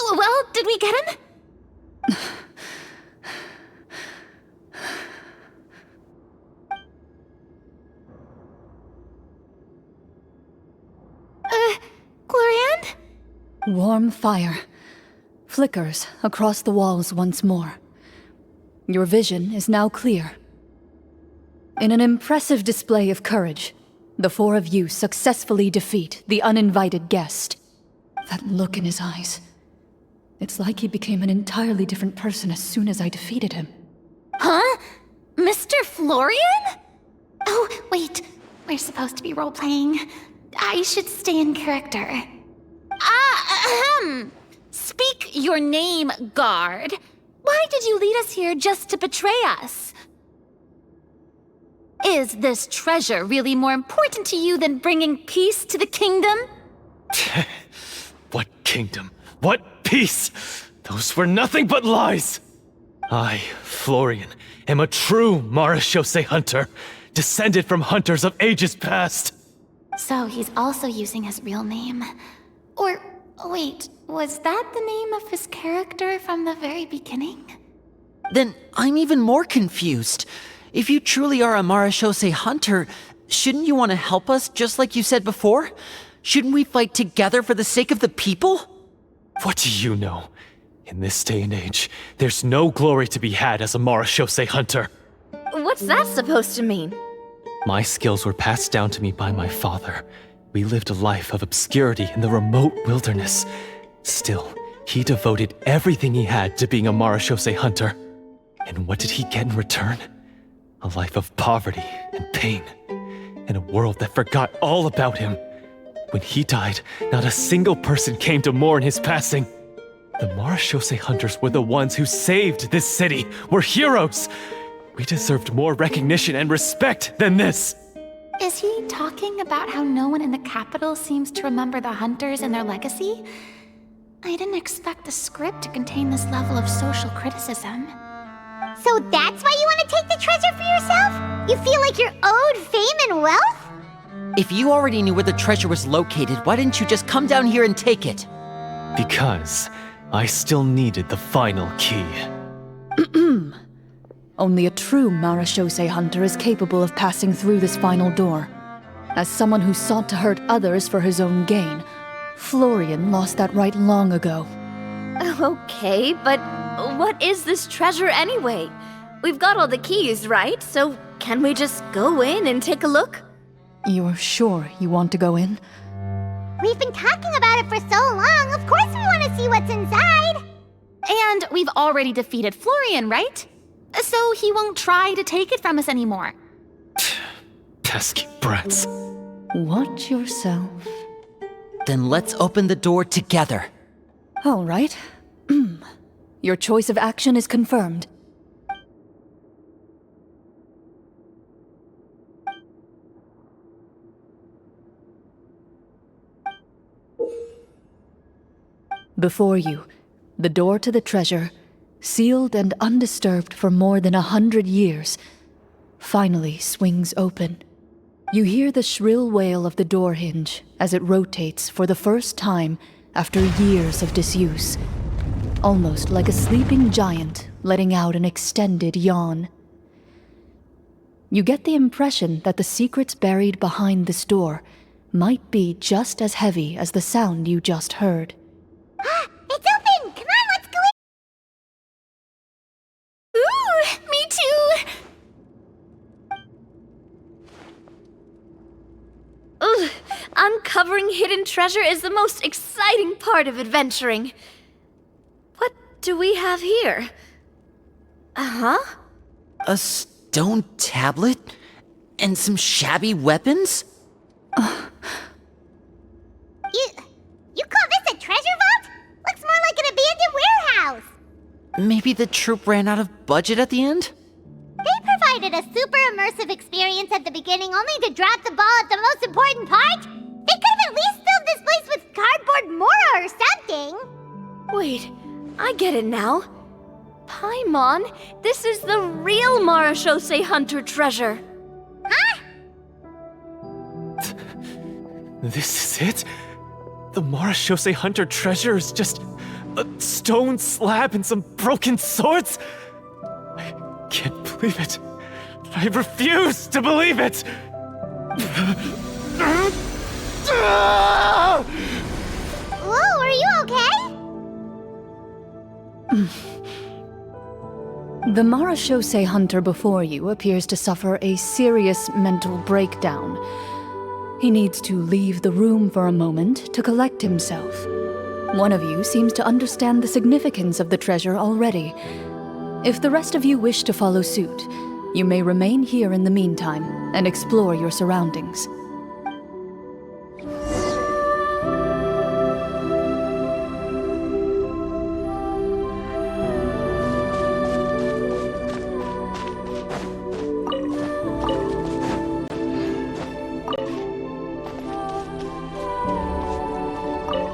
Oh, well, did we get him? Clorinde? Warm fire flickers across the walls once more. Your vision is now clear. In an impressive display of courage, the four of you successfully defeat the uninvited guest. That look in his eyes. It's like he became an entirely different person as soon as I defeated him. Huh? Mr. Florian? Oh, wait. We're supposed to be role-playing. I should stay in character. Speak your name, guard. Why did you lead us here just to betray us? Is this treasure really more important to you than bringing peace to the kingdom? What kingdom? What peace? Those were nothing but lies! I, Florian, am a true Marechaussee hunter, descended from hunters of ages past. So he's also using his real name. Or, wait, was that the name of his character from the very beginning? Then I'm even more confused. If you truly are a Marechaussee hunter, shouldn't you want to help us just like you said before? Shouldn't we fight together for the sake of the people? What do you know? In this day and age, there's no glory to be had as a Marechaussee hunter. What's that supposed to mean? My skills were passed down to me by my father. We lived a life of obscurity in the remote wilderness. Still, he devoted everything he had to being a Marechaussee hunter. And what did he get in return? A life of poverty and pain. And a world that forgot all about him. When he died, not a single person came to mourn his passing. The Marechaussee hunters were the ones who saved this city. We're heroes. We deserved more recognition and respect than this. Is he talking about how no one in the capital seems to remember the hunters and their legacy? I didn't expect the script to contain this level of social criticism. So that's why you want to take the treasure for yourself? You feel like you're owed fame and wealth? If you already knew where the treasure was located, why didn't you just come down here and take it? Because I still needed the final key. Only a true Marechaussee hunter is capable of passing through this final door. As someone who sought to hurt others for his own gain, Florian lost that right long ago. Okay, but what is this treasure anyway? We've got all the keys, right? So can we just go in and take a look? You're sure you want to go in? We've been talking about it for so long. Of course we want to see what's inside. And we've already defeated Florian, right? So he won't try to take it from us anymore. Pesky brats. Watch yourself. Then let's open the door together. All right. Your choice of action is confirmed. Before you, the door to the treasure, sealed and undisturbed for more than 100 years, finally swings open. You hear the shrill wail of the door hinge as it rotates for the first time after years of disuse, almost like a sleeping giant letting out an extended yawn. You get the impression that the secrets buried behind this door might be just as heavy as the sound you just heard. It's open! Come on, let's go in! Ooh, me too! Ugh, uncovering hidden treasure is the most exciting part of adventuring. What do we have here? Uh-huh. A stone tablet? And some shabby weapons? You call this a treasure vault? Looks more like an abandoned warehouse. Maybe the troupe ran out of budget at the end? They provided a super immersive experience at the beginning only to drop the ball at the most important part. They could have at least filled this place with cardboard mora or something. Wait, I get it now. Paimon, this is the real Marechaussee hunter treasure. Huh? This is it? The Marechaussee hunter treasure is just a stone slab and some broken swords? I can't believe it. I refuse to believe it! Whoa, are you okay? The Marechaussee hunter before you appears to suffer a serious mental breakdown. He needs to leave the room for a moment to collect himself. One of you seems to understand the significance of the treasure already. If the rest of you wish to follow suit, you may remain here in the meantime and explore your surroundings.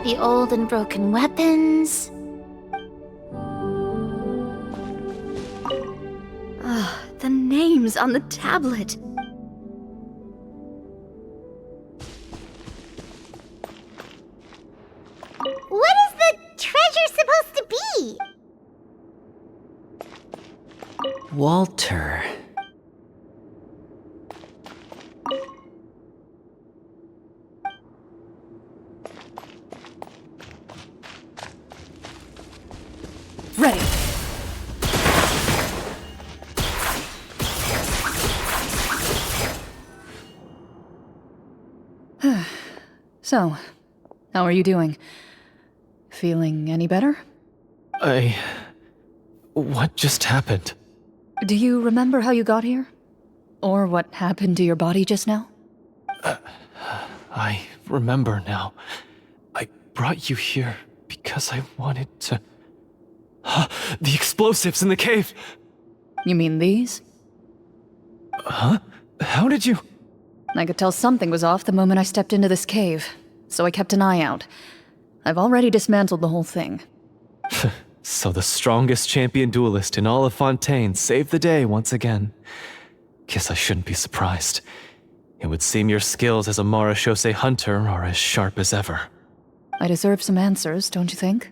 The old and broken weapons. The names on the tablet. What is the treasure supposed to be? Walter. Ready. So, how are you doing? Feeling any better? What just happened? Do you remember how you got here? Or what happened to your body just now? I remember now. I brought you here because I wanted to The explosives in the cave! You mean these? Huh? How did you... I could tell something was off the moment I stepped into this cave, so I kept an eye out. I've already dismantled the whole thing. So the strongest champion duelist in all of Fontaine saved the day once again. Guess I shouldn't be surprised. It would seem your skills as a Marechaussee hunter are as sharp as ever. I deserve some answers, don't you think?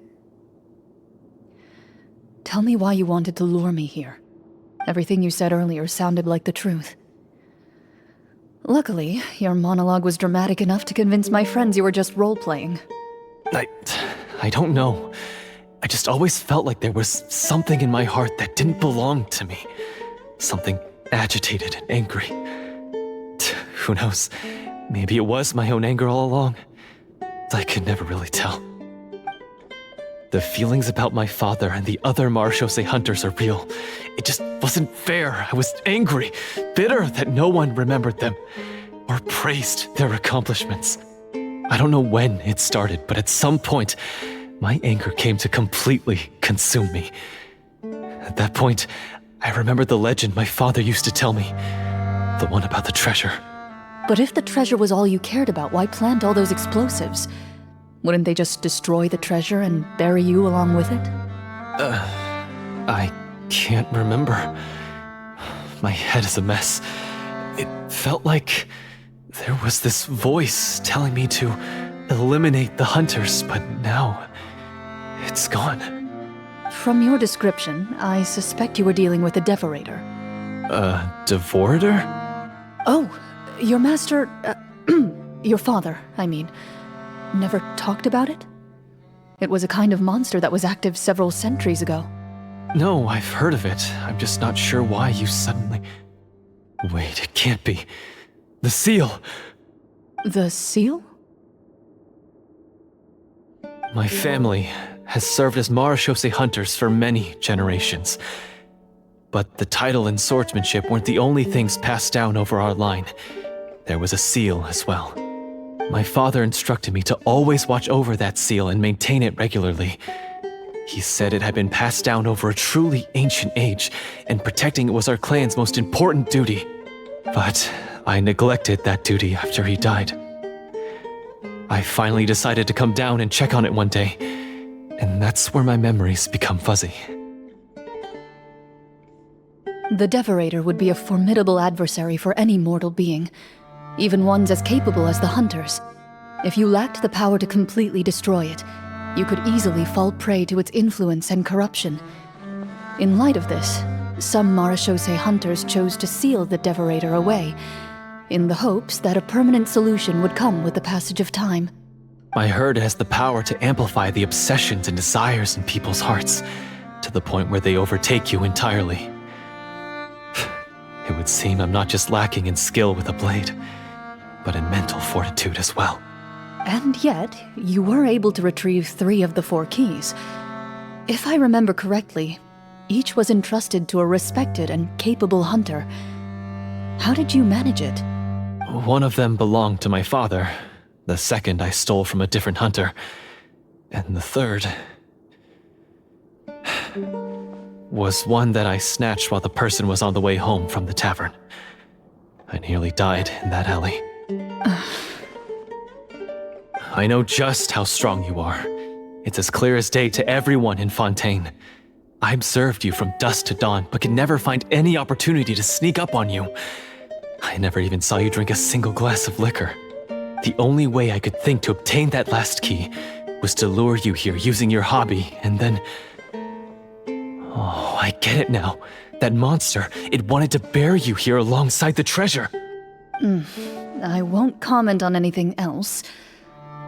Tell me why you wanted to lure me here. Everything you said earlier sounded like the truth. Luckily, your monologue was dramatic enough to convince my friends you were just role-playing. I don't know. I just always felt like there was something in my heart that didn't belong to me. Something agitated and angry. Who knows? Maybe it was my own anger all along. I could never really tell. The feelings about my father and the other Marechaussee hunters are real. It just wasn't fair. I was angry, bitter that no one remembered them or praised their accomplishments. I don't know when it started, but at some point, my anger came to completely consume me. At that point, I remembered the legend my father used to tell me. The one about the treasure. But if the treasure was all you cared about, why plant all those explosives? Wouldn't they just destroy the treasure and bury you along with it? I can't remember. My head is a mess. It felt like there was this voice telling me to eliminate the hunters, but now it's gone. From your description, I suspect you were dealing with a devorator. Devorator? Oh, your master... your father, I mean. Never talked about it? It was a kind of monster that was active several centuries ago. No, I've heard of it. I'm just not sure why you suddenly... Wait, it can't be. The seal! The seal? My family has served as Marechaussee hunters for many generations. But the title and swordsmanship weren't the only things passed down over our line. There was a seal as well. My father instructed me to always watch over that seal and maintain it regularly. He said it had been passed down over a truly ancient age, and protecting it was our clan's most important duty. But I neglected that duty after he died. I finally decided to come down and check on it one day, and that's where my memories become fuzzy. The Devorator would be a formidable adversary for any mortal being, even ones as capable as the Hunters. If you lacked the power to completely destroy it, you could easily fall prey to its influence and corruption. In light of this, some Marechaussee hunters chose to seal the Devorator away, in the hopes that a permanent solution would come with the passage of time. I heard it has the power to amplify the obsessions and desires in people's hearts, to the point where they overtake you entirely. It would seem I'm not just lacking in skill with a blade, but in mental fortitude as well. And yet, you were able to retrieve 3 of the 4 keys. If I remember correctly, each was entrusted to a respected and capable hunter. How did you manage it? One of them belonged to my father. The second I stole from a different hunter. And the third... was one that I snatched while the person was on the way home from the tavern. I nearly died in that alley. I know just how strong you are. It's as clear as day to everyone in Fontaine. I observed you from dusk to dawn, but could never find any opportunity to sneak up on you. I never even saw you drink a single glass of liquor. The only way I could think to obtain that last key was to lure you here using your hobby, and then... Oh, I get it now. That monster, it wanted to bury you here alongside the treasure. I won't comment on anything else,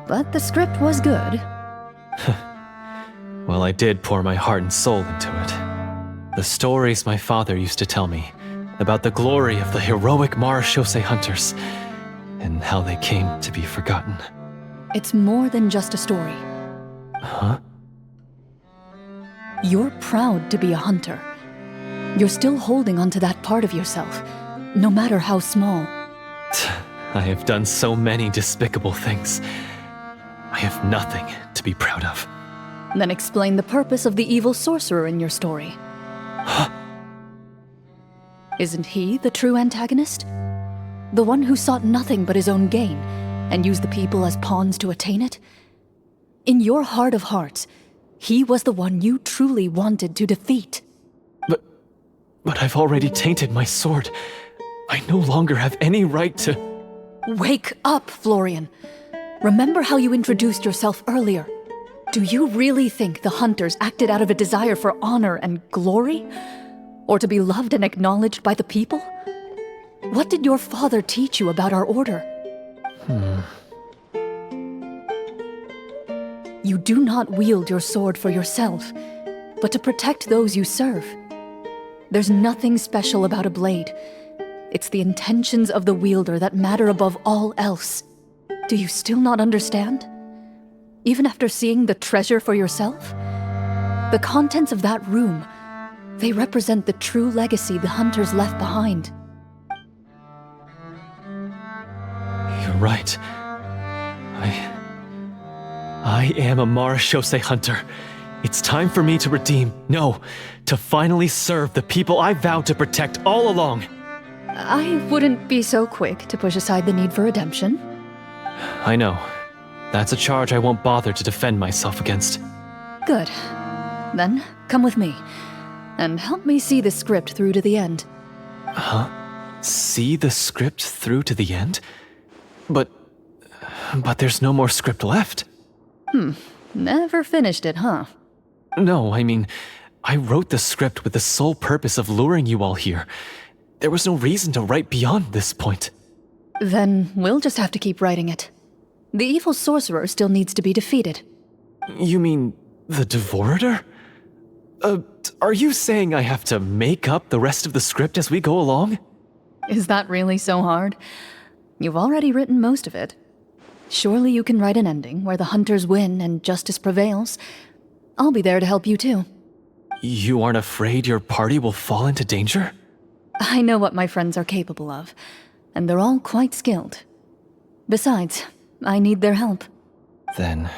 but the script was good. Well, I did pour my heart and soul into it. The stories my father used to tell me about the glory of the heroic Marechaussee hunters and how they came to be forgotten. It's more than just a story. Huh? You're proud to be a hunter. You're still holding onto that part of yourself, no matter how small. I have done so many despicable things. I have nothing to be proud of. Then explain the purpose of the evil sorcerer in your story. Isn't he the true antagonist? The one who sought nothing but his own gain, and used the people as pawns to attain it? In your heart of hearts, he was the one you truly wanted to defeat. But I've already tainted my sword. I no longer have any right to... Wake up, Florian. Remember how you introduced yourself earlier. Do you really think the hunters acted out of a desire for honor and glory? Or to be loved and acknowledged by the people? What did your father teach you about our order? You do not wield your sword for yourself, but to protect those you serve. There's nothing special about a blade. It's the intentions of the wielder that matter above all else. Do you still not understand? Even after seeing the treasure for yourself? The contents of that room, they represent the true legacy the hunters left behind. You're right. I am a Marechaussee hunter. It's time for me to redeem, no, to finally serve the people I vowed to protect all along. I wouldn't be so quick to push aside the need for redemption. I know. That's a charge I won't bother to defend myself against. Good. Then, come with me, and help me see the script through to the end. Huh? See the script through to the end? But there's no more script left. Never finished it, huh? No, I mean, I wrote the script with the sole purpose of luring you all here. There was no reason to write beyond this point. Then we'll just have to keep writing it. The evil sorcerer still needs to be defeated. You mean the Devorator? Are you saying I have to make up the rest of the script as we go along? Is that really so hard? You've already written most of it. Surely you can write an ending where the hunters win and justice prevails. I'll be there to help you too. You aren't afraid your party will fall into danger? I know what my friends are capable of, and they're all quite skilled. Besides, I need their help. Then,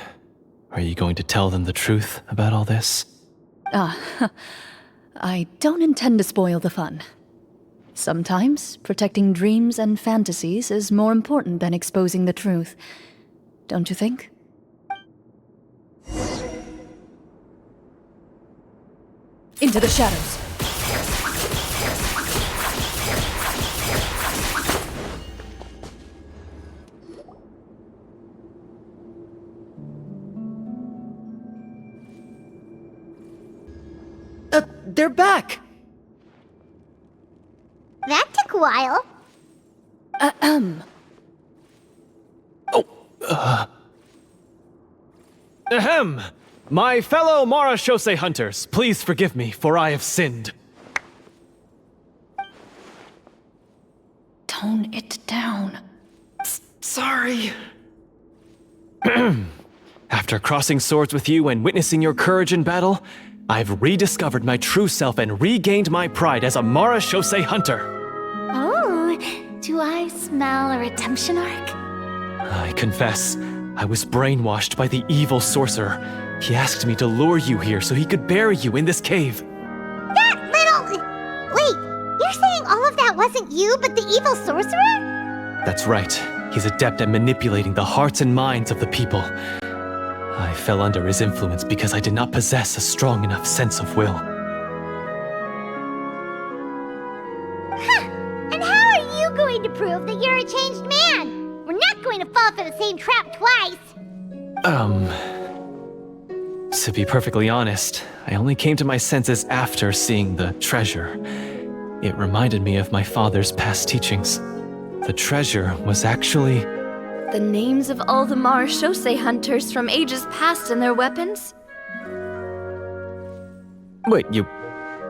are you going to tell them the truth about all this? I don't intend to spoil the fun. Sometimes, protecting dreams and fantasies is more important than exposing the truth. Don't you think? Into the shadows. They're back! That took a while. Ahem! My fellow Marechaussee hunters, please forgive me, for I have sinned. Tone it down. Sorry. After crossing swords with you and witnessing your courage in battle, I've rediscovered my true self and regained my pride as a Marechaussee hunter. Oh, do I smell a redemption arc? I confess, I was brainwashed by the evil sorcerer. He asked me to lure you here so he could bury you in this cave. That little... Wait, you're saying all of that wasn't you, but the evil sorcerer? That's right. He's adept at manipulating the hearts and minds of the people. I fell under his influence because I did not possess a strong enough sense of will. And how are you going to prove that you're a changed man? We're not going to fall for the same trap twice. To be perfectly honest, I only came to my senses after seeing the treasure. It reminded me of my father's past teachings. The treasure was actually... The names of all the Marechaussee hunters from ages past and their weapons? Wait, you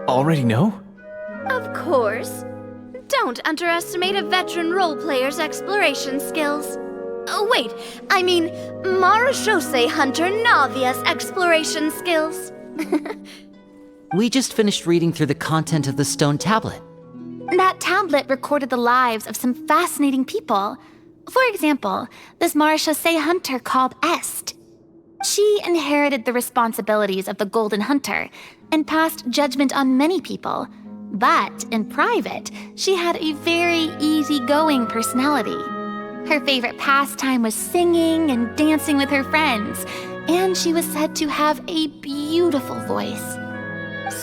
already know? Of course. Don't underestimate a veteran role player's exploration skills. Oh, wait, I mean Marechaussee hunter Navia's exploration skills. We just finished reading through the content of the stone tablet. That tablet recorded the lives of some fascinating people. For example, this Marechaussee hunter called Est. She inherited the responsibilities of the Golden Hunter and passed judgment on many people. But in private, she had a very easygoing personality. Her favorite pastime was singing and dancing with her friends, and she was said to have a beautiful voice.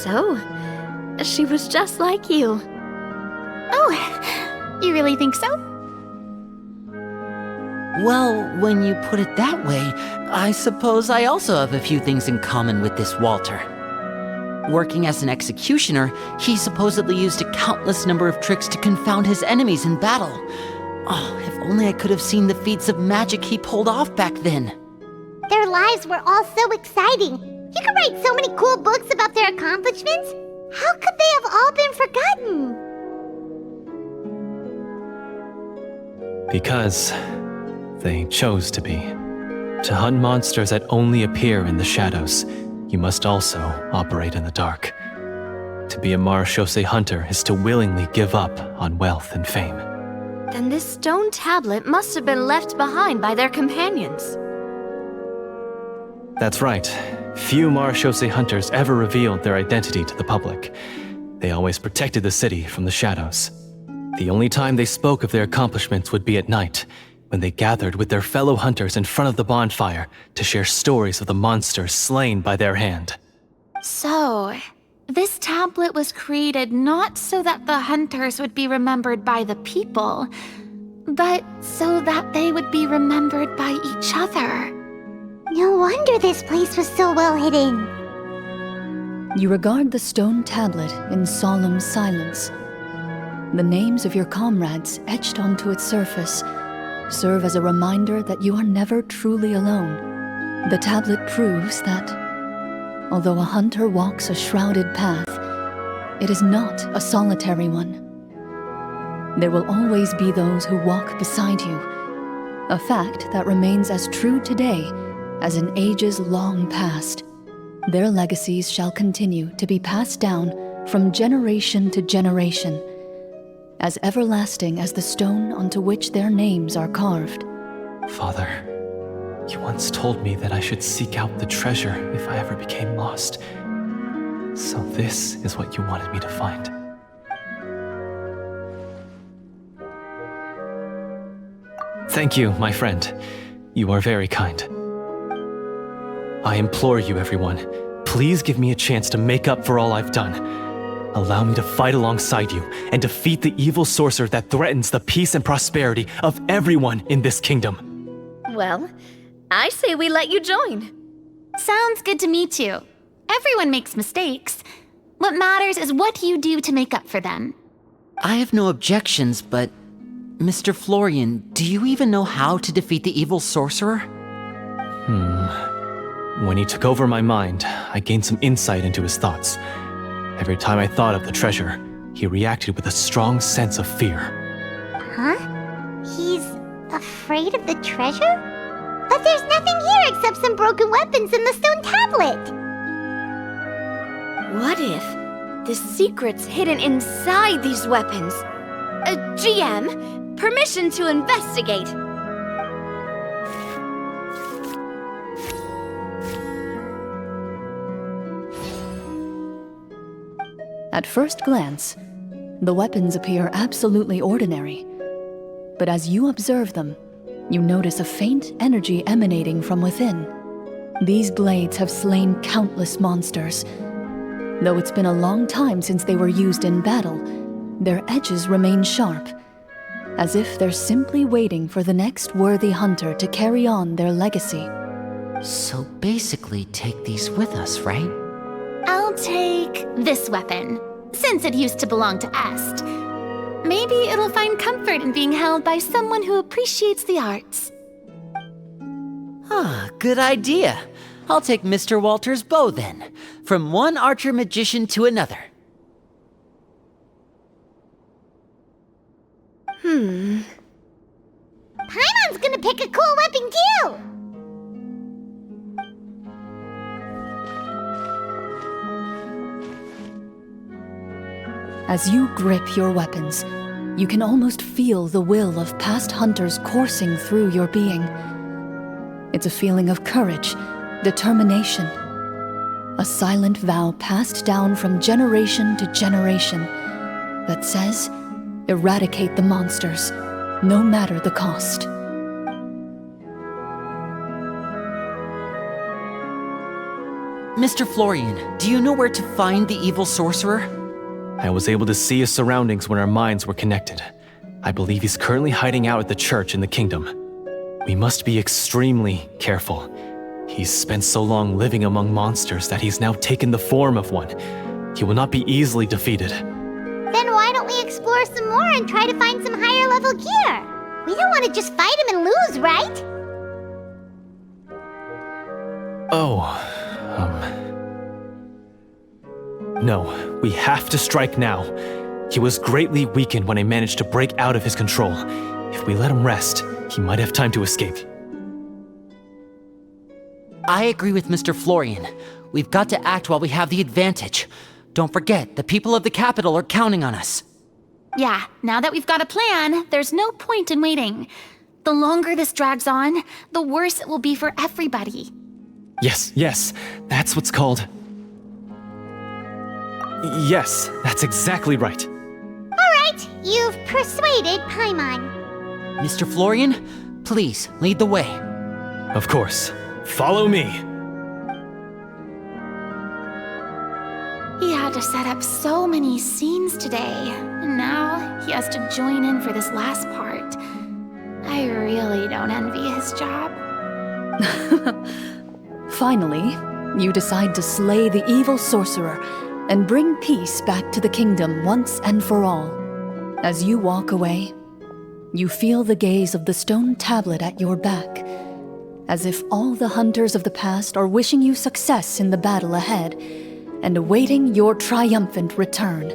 So, she was just like you. Oh, you really think so? Well, when you put it that way, I suppose I also have a few things in common with this Walter. Working as an executioner, he supposedly used a countless number of tricks to confound his enemies in battle. Oh, if only I could have seen the feats of magic he pulled off back then. Their lives were all so exciting. You could write so many cool books about their accomplishments. How could they have all been forgotten? Because they chose to be. To hunt monsters that only appear in the shadows, you must also operate in the dark. To be a Marechaussee hunter is to willingly give up on wealth and fame. Then this stone tablet must have been left behind by their companions. That's right. Few Marechaussee hunters ever revealed their identity to the public. They always protected the city from the shadows. The only time they spoke of their accomplishments would be at night, when they gathered with their fellow hunters in front of the bonfire to share stories of the monsters slain by their hand. So, this tablet was created not so that the hunters would be remembered by the people, but so that they would be remembered by each other. No wonder this place was so well hidden. You regard the stone tablet in solemn silence. The names of your comrades etched onto its surface serve as a reminder that you are never truly alone. The tablet proves that, although a hunter walks a shrouded path, it is not a solitary one. There will always be those who walk beside you, a fact that remains as true today as in ages long past. Their legacies shall continue to be passed down from generation to generation, as everlasting as the stone onto which their names are carved. Father, you once told me that I should seek out the treasure if I ever became lost. So this is what you wanted me to find. Thank you, my friend. You are very kind. I implore you, everyone, please give me a chance to make up for all I've done. Allow me to fight alongside you and defeat the evil sorcerer that threatens the peace and prosperity of everyone in this kingdom. Well, I say we let you join. Sounds good to me too. Everyone makes mistakes. What matters is what you do to make up for them. I have no objections, but Mr. Florian, do you even know how to defeat the evil sorcerer? When he took over my mind, I gained some insight into his thoughts. Every time I thought of the treasure, he reacted with a strong sense of fear. Huh? He's afraid of the treasure? But there's nothing here except some broken weapons and the stone tablet. What if the secret's hidden inside these weapons? GM, permission to investigate. At first glance, the weapons appear absolutely ordinary. But as you observe them, you notice a faint energy emanating from within. These blades have slain countless monsters. Though it's been a long time since they were used in battle, their edges remain sharp, as if they're simply waiting for the next worthy hunter to carry on their legacy. So basically take these with us, right? I'll take this weapon, since it used to belong to Est. Maybe it'll find comfort in being held by someone who appreciates the arts. Ah, good idea. I'll take Mr. Walter's bow then, from one archer magician to another. Paimon's gonna pick a cool weapon too! As you grip your weapons, you can almost feel the will of past hunters coursing through your being. It's a feeling of courage Determination. A silent vow passed down from generation to generation that says, eradicate the monsters, no matter the cost. Mr. Florian, do you know where to find the evil sorcerer? I was able to see his surroundings when our minds were connected. I believe he's currently hiding out at the church in the kingdom. We must be extremely careful. He's spent so long living among monsters that he's now taken the form of one. He will not be easily defeated. Then why don't we explore some more and try to find some higher level gear? We don't want to just fight him and lose, right? No, we have to strike now. He was greatly weakened when I managed to break out of his control. If we let him rest, he might have time to escape. I agree with Mr. Florian. We've got to act while we have the advantage. Don't forget, the people of the capital are counting on us. Yeah, now that we've got a plan, there's no point in waiting. The longer this drags on, the worse it will be for everybody. Yes, that's what's called... Yes, that's exactly right. Alright, you've persuaded Paimon. Mr. Florian, please lead the way. Of course. Follow me. He had to set up so many scenes today, and now he has to join in for this last part. I really don't envy his job. Finally, you decide to slay the evil sorcerer and bring peace back to the kingdom once and for all. As you walk away, you feel the gaze of the stone tablet at your back, as if all the hunters of the past are wishing you success in the battle ahead and awaiting your triumphant return.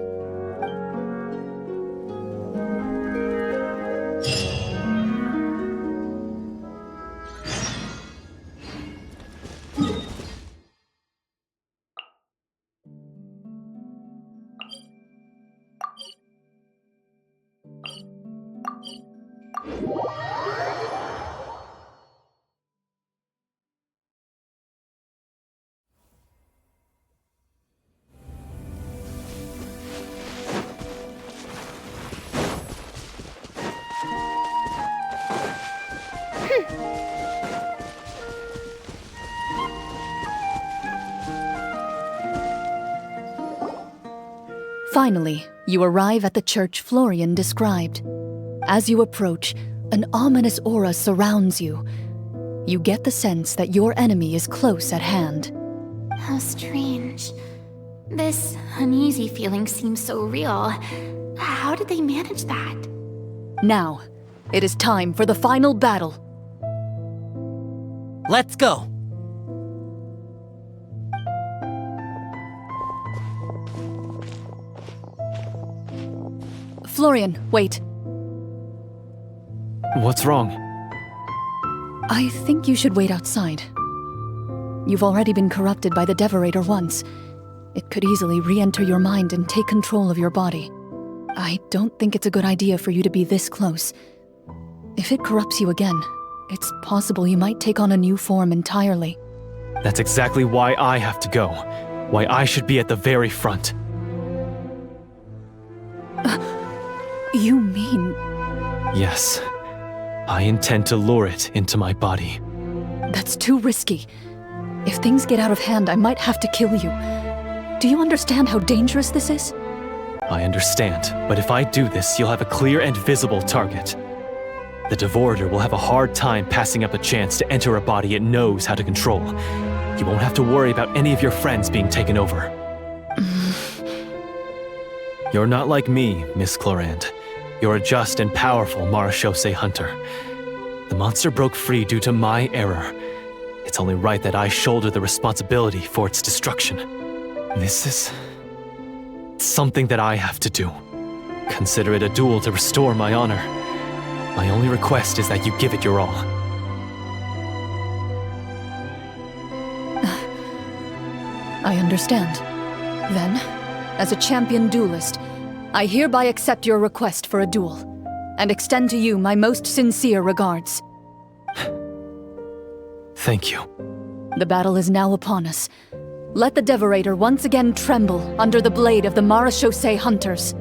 Finally, you arrive at the church Florian described. As you approach, an ominous aura surrounds you. You get the sense that your enemy is close at hand. How strange. This uneasy feeling seems so real. How did they manage that? Now, it is time for the final battle. Let's go! Florian, wait. What's wrong? I think you should wait outside. You've already been corrupted by the Devorator once. It could easily re-enter your mind and take control of your body. I don't think it's a good idea for you to be this close. If it corrupts you again, it's possible you might take on a new form entirely. That's exactly why I have to go. Why I should be at the very front. You mean... Yes. I intend to lure it into my body. That's too risky. If things get out of hand, I might have to kill you. Do you understand how dangerous this is? I understand, but if I do this, you'll have a clear and visible target. The Devorator will have a hard time passing up a chance to enter a body it knows how to control. You won't have to worry about any of your friends being taken over. You're not like me, Miss Clorinde. You're a just and powerful Marechaussee hunter. The monster broke free due to my error. It's only right that I shoulder the responsibility for its destruction. This is... something that I have to do. Consider it a duel to restore my honor. My only request is that you give it your all. I understand. Then, as a champion duelist, I hereby accept your request for a duel, and extend to you my most sincere regards. Thank you. The battle is now upon us. Let the Devorator once again tremble under the blade of the Marechaussee hunters.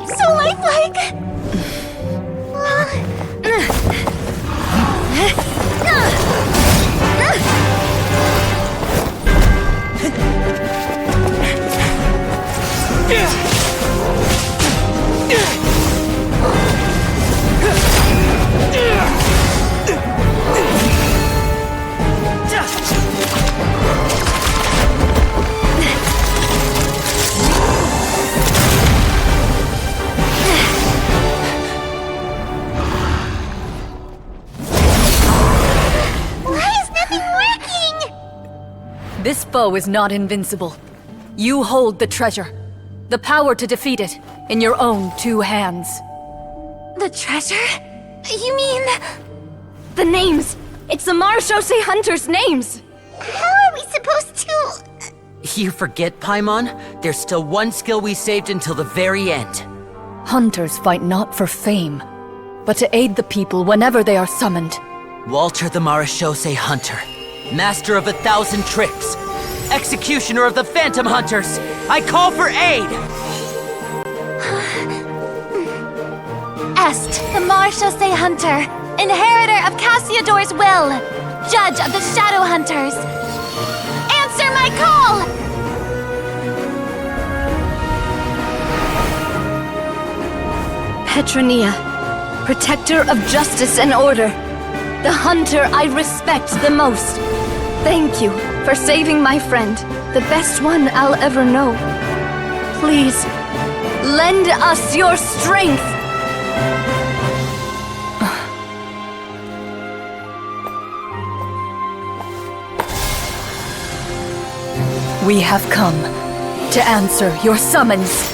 So lifelike! This foe is not invincible. You hold the treasure, the power to defeat it, in your own 2 hands. The treasure? You mean... The names! It's the Marechaussee hunters' names! How are we supposed to... You forget, Paimon? There's still one skill we saved until the very end. Hunters fight not for fame, but to aid the people whenever they are summoned. Walter the Marechaussee Hunter, master of 1,000 tricks, executioner of the Phantom Hunters, I call for aid! Est, the Marechaussee Hunter, inheritor of Cassiodor's will, judge of the Shadow Hunters. Answer my call! Petronia, protector of justice and order. The hunter I respect the most. Thank you for saving my friend, the best one I'll ever know. Please, lend us your strength! We have come to answer your summons.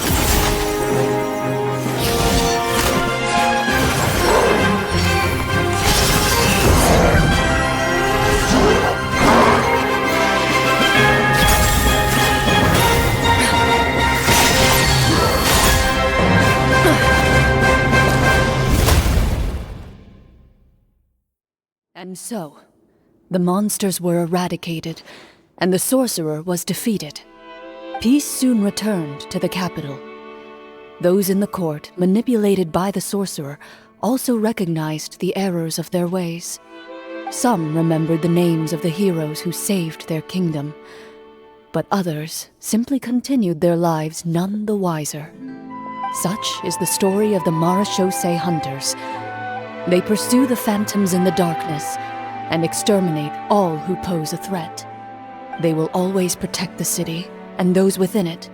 And so, the monsters were eradicated, and the sorcerer was defeated. Peace soon returned to the capital. Those in the court, manipulated by the sorcerer, also recognized the errors of their ways. Some remembered the names of the heroes who saved their kingdom, but others simply continued their lives none the wiser. Such is the story of the Marechaussee Hunters. They pursue the phantoms in the darkness and exterminate all who pose a threat. They will always protect the city and those within it,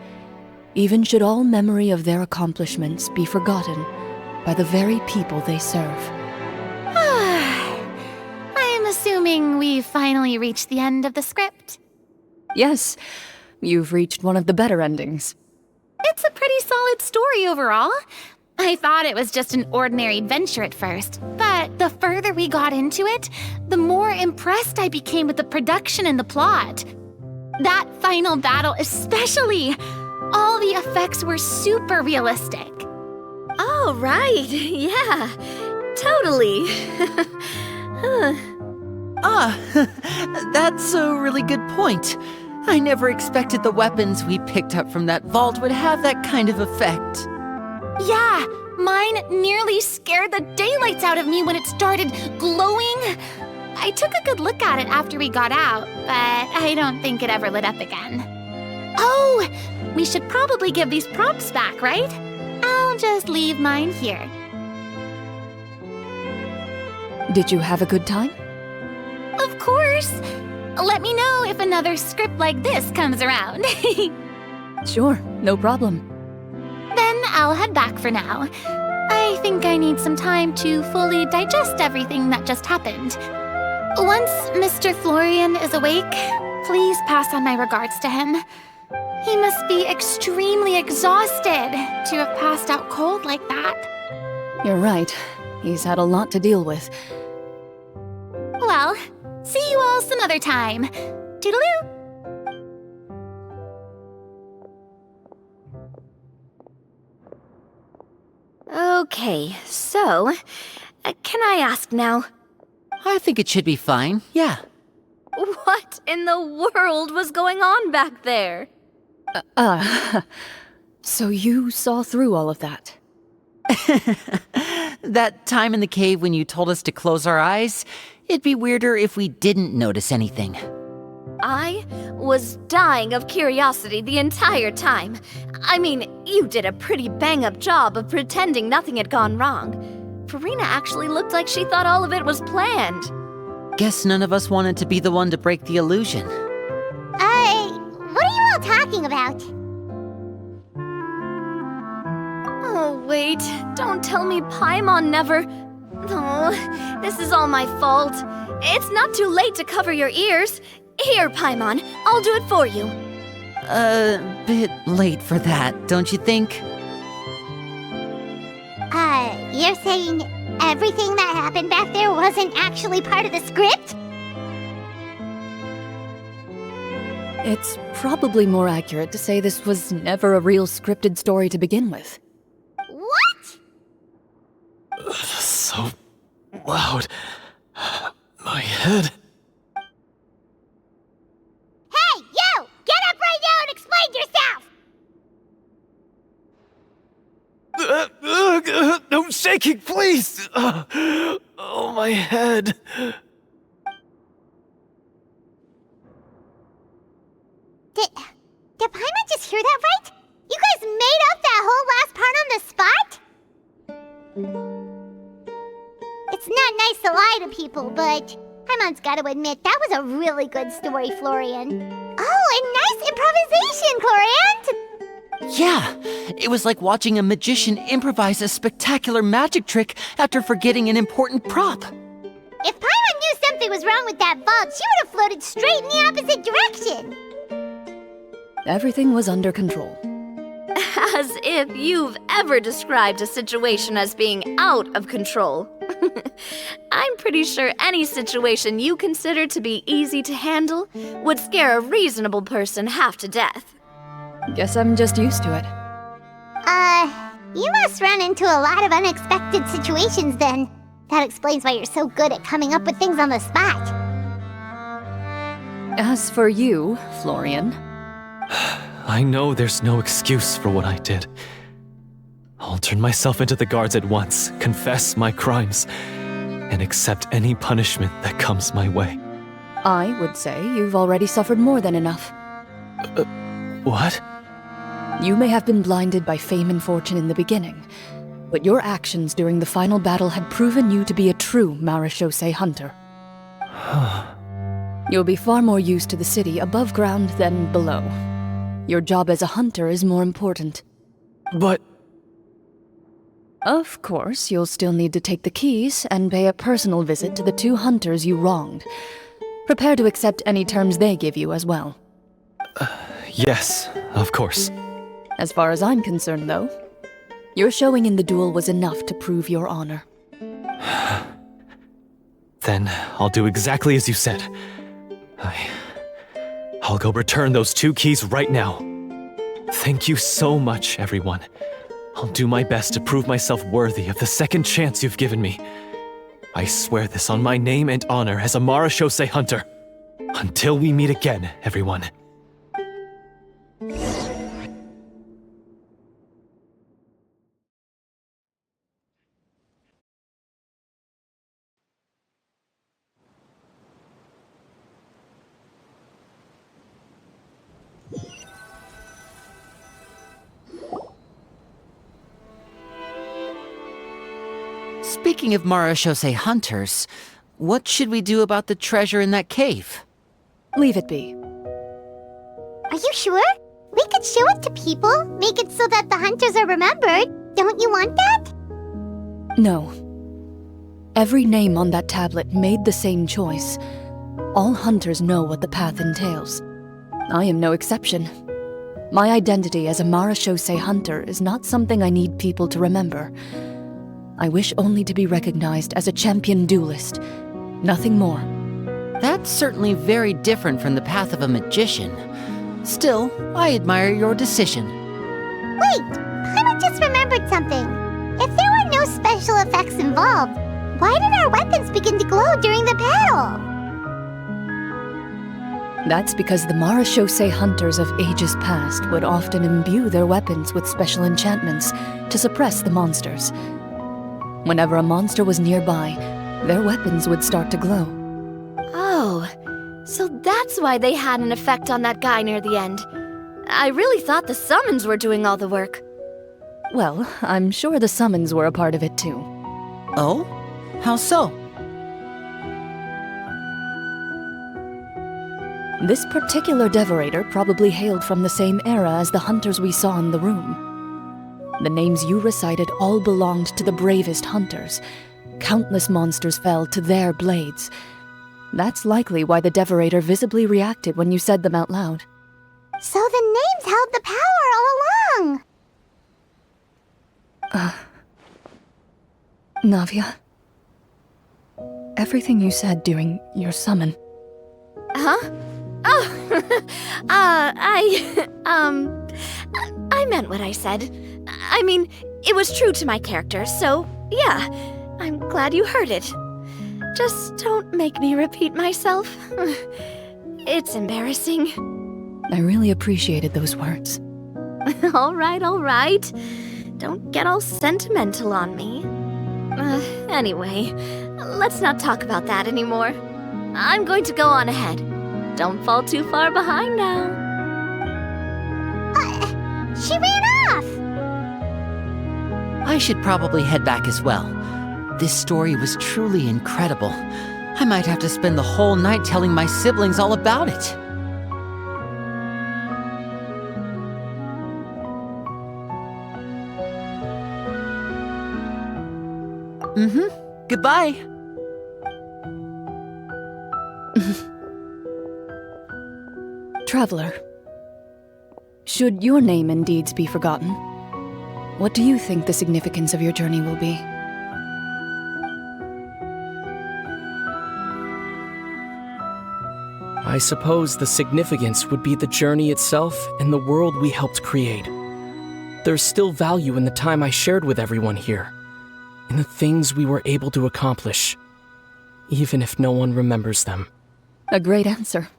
even should all memory of their accomplishments be forgotten by the very people they serve. I'm assuming we've finally reached the end of the script. Yes, you've reached one of the better endings. It's a pretty solid story overall. I thought it was just an ordinary adventure at first, but the further we got into it, the more impressed I became with the production and the plot. That final battle especially! All the effects were super realistic. Oh, right. Yeah, totally. That's a really good point. I never expected the weapons we picked up from that vault would have that kind of effect. Yeah, mine nearly scared the daylights out of me when it started glowing. I took a good look at it after we got out, but I don't think it ever lit up again. Oh, we should probably give these props back, right? I'll just leave mine here. Did you have a good time? Of course! Let me know if another script like this comes around. Sure, no problem. Then I'll head back for now. I think I need some time to fully digest everything that just happened. Once Mr. Florian is awake, please pass on my regards to him. He must be extremely exhausted to have passed out cold like that. You're right. He's had a lot to deal with. Well, see you all some other time. Toodaloo! Okay, so, can I ask now, I think it should be fine, yeah. what in the world was going on back there? So you saw through all of that? That time in the cave when you told us to close our eyes, it'd be weirder if we didn't notice anything. I was dying of curiosity the entire time. I mean, you did a pretty bang-up job of pretending nothing had gone wrong. Farina actually looked like she thought all of it was planned. Guess none of us wanted to be the one to break the illusion. What are you all talking about? Oh, wait. Don't tell me Paimon never... Oh, this is all my fault. It's not too late to cover your ears. Here, Paimon, I'll do it for you. Bit late for that, don't you think? You're saying everything that happened back there wasn't actually part of the script? It's probably more accurate to say this was never a real scripted story to begin with. What? So loud. My head. Hey, you! Get up right now and explain yourself! No shaking, please! Oh, my head. Did Paimon just hear that right? You guys made up that whole last part on the spot? It's not nice to lie to people, but Paimon's gotta admit, that was a really good story, Florian. Oh, and nice improvisation, Clorinde! Yeah, it was like watching a magician improvise a spectacular magic trick after forgetting an important prop. If Paimon knew something was wrong with that vault, she would have floated straight in the opposite direction! Everything was under control. As if you've ever described a situation as being out of control. I'm pretty sure any situation you consider to be easy to handle would scare a reasonable person half to death. Guess I'm just used to it. You must run into a lot of unexpected situations then. That explains why you're so good at coming up with things on the spot. As for you, Florian... I know there's no excuse for what I did. I'll turn myself into the guards at once, confess my crimes, and accept any punishment that comes my way. I would say you've already suffered more than enough. What? You may have been blinded by fame and fortune in the beginning, but your actions during the final battle had proven you to be a true Marechaussee hunter. You'll be far more used to the city above ground than below. Your job as a hunter is more important. But... Of course, you'll still need to take the keys and pay a personal visit to the 2 hunters you wronged. Prepare to accept any terms they give you as well. Yes, of course. As far as I'm concerned, though, your showing in the duel was enough to prove your honor. Then I'll do exactly as you said. I'll go return those 2 keys right now. Thank you so much, everyone. I'll do my best to prove myself worthy of the second chance you've given me. I swear this on my name and honor as a Marechaussee hunter. Until we meet again, everyone. Speaking of Marechaussee hunters, what should we do about the treasure in that cave? Leave it be. Are you sure? We could show it to people, make it so that the hunters are remembered. Don't you want that? No. Every name on that tablet made the same choice. All hunters know what the path entails. I am no exception. My identity as a Marechaussee hunter is not something I need people to remember. I wish only to be recognized as a champion duelist. Nothing more. That's certainly very different from the path of a magician. Still, I admire your decision. Wait, Paimon just remembered something. If there were no special effects involved, why did our weapons begin to glow during the battle? That's because the Marechaussee hunters of ages past would often imbue their weapons with special enchantments to suppress the monsters. Whenever a monster was nearby, their weapons would start to glow. Oh, so that's why they had an effect on that guy near the end. I really thought the summons were doing all the work. Well, I'm sure the summons were a part of it too. Oh? How so? This particular devorator probably hailed from the same era as the hunters we saw in the room. The names you recited all belonged to the bravest hunters. Countless monsters fell to their blades. That's likely why the devorator visibly reacted when you said them out loud. So the names held the power all along! Navia, everything you said during your summon. Huh? Oh, I meant what I said. I mean, it was true to my character, so yeah, I'm glad you heard it. Just don't make me repeat myself. It's embarrassing. I really appreciated those words. All right. Don't get all sentimental on me. Anyway, let's not talk about that anymore. I'm going to go on ahead. Don't fall too far behind now. She ran off! I should probably head back as well. This story was truly incredible. I might have to spend the whole night telling my siblings all about it. Goodbye. Traveler, should your name and deeds be forgotten, what do you think the significance of your journey will be? I suppose the significance would be the journey itself and the world we helped create. There's still value in the time I shared with everyone here, in the things we were able to accomplish, even if no one remembers them. A great answer.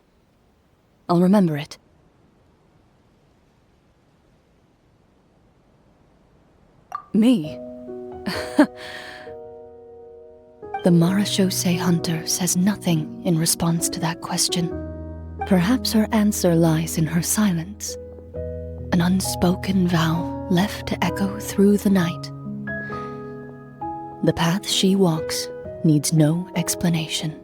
I'll remember it. Me? The Marechaussee hunter says nothing in response to that question. Perhaps her answer lies in her silence. An unspoken vow left to echo through the night. The path she walks needs no explanation.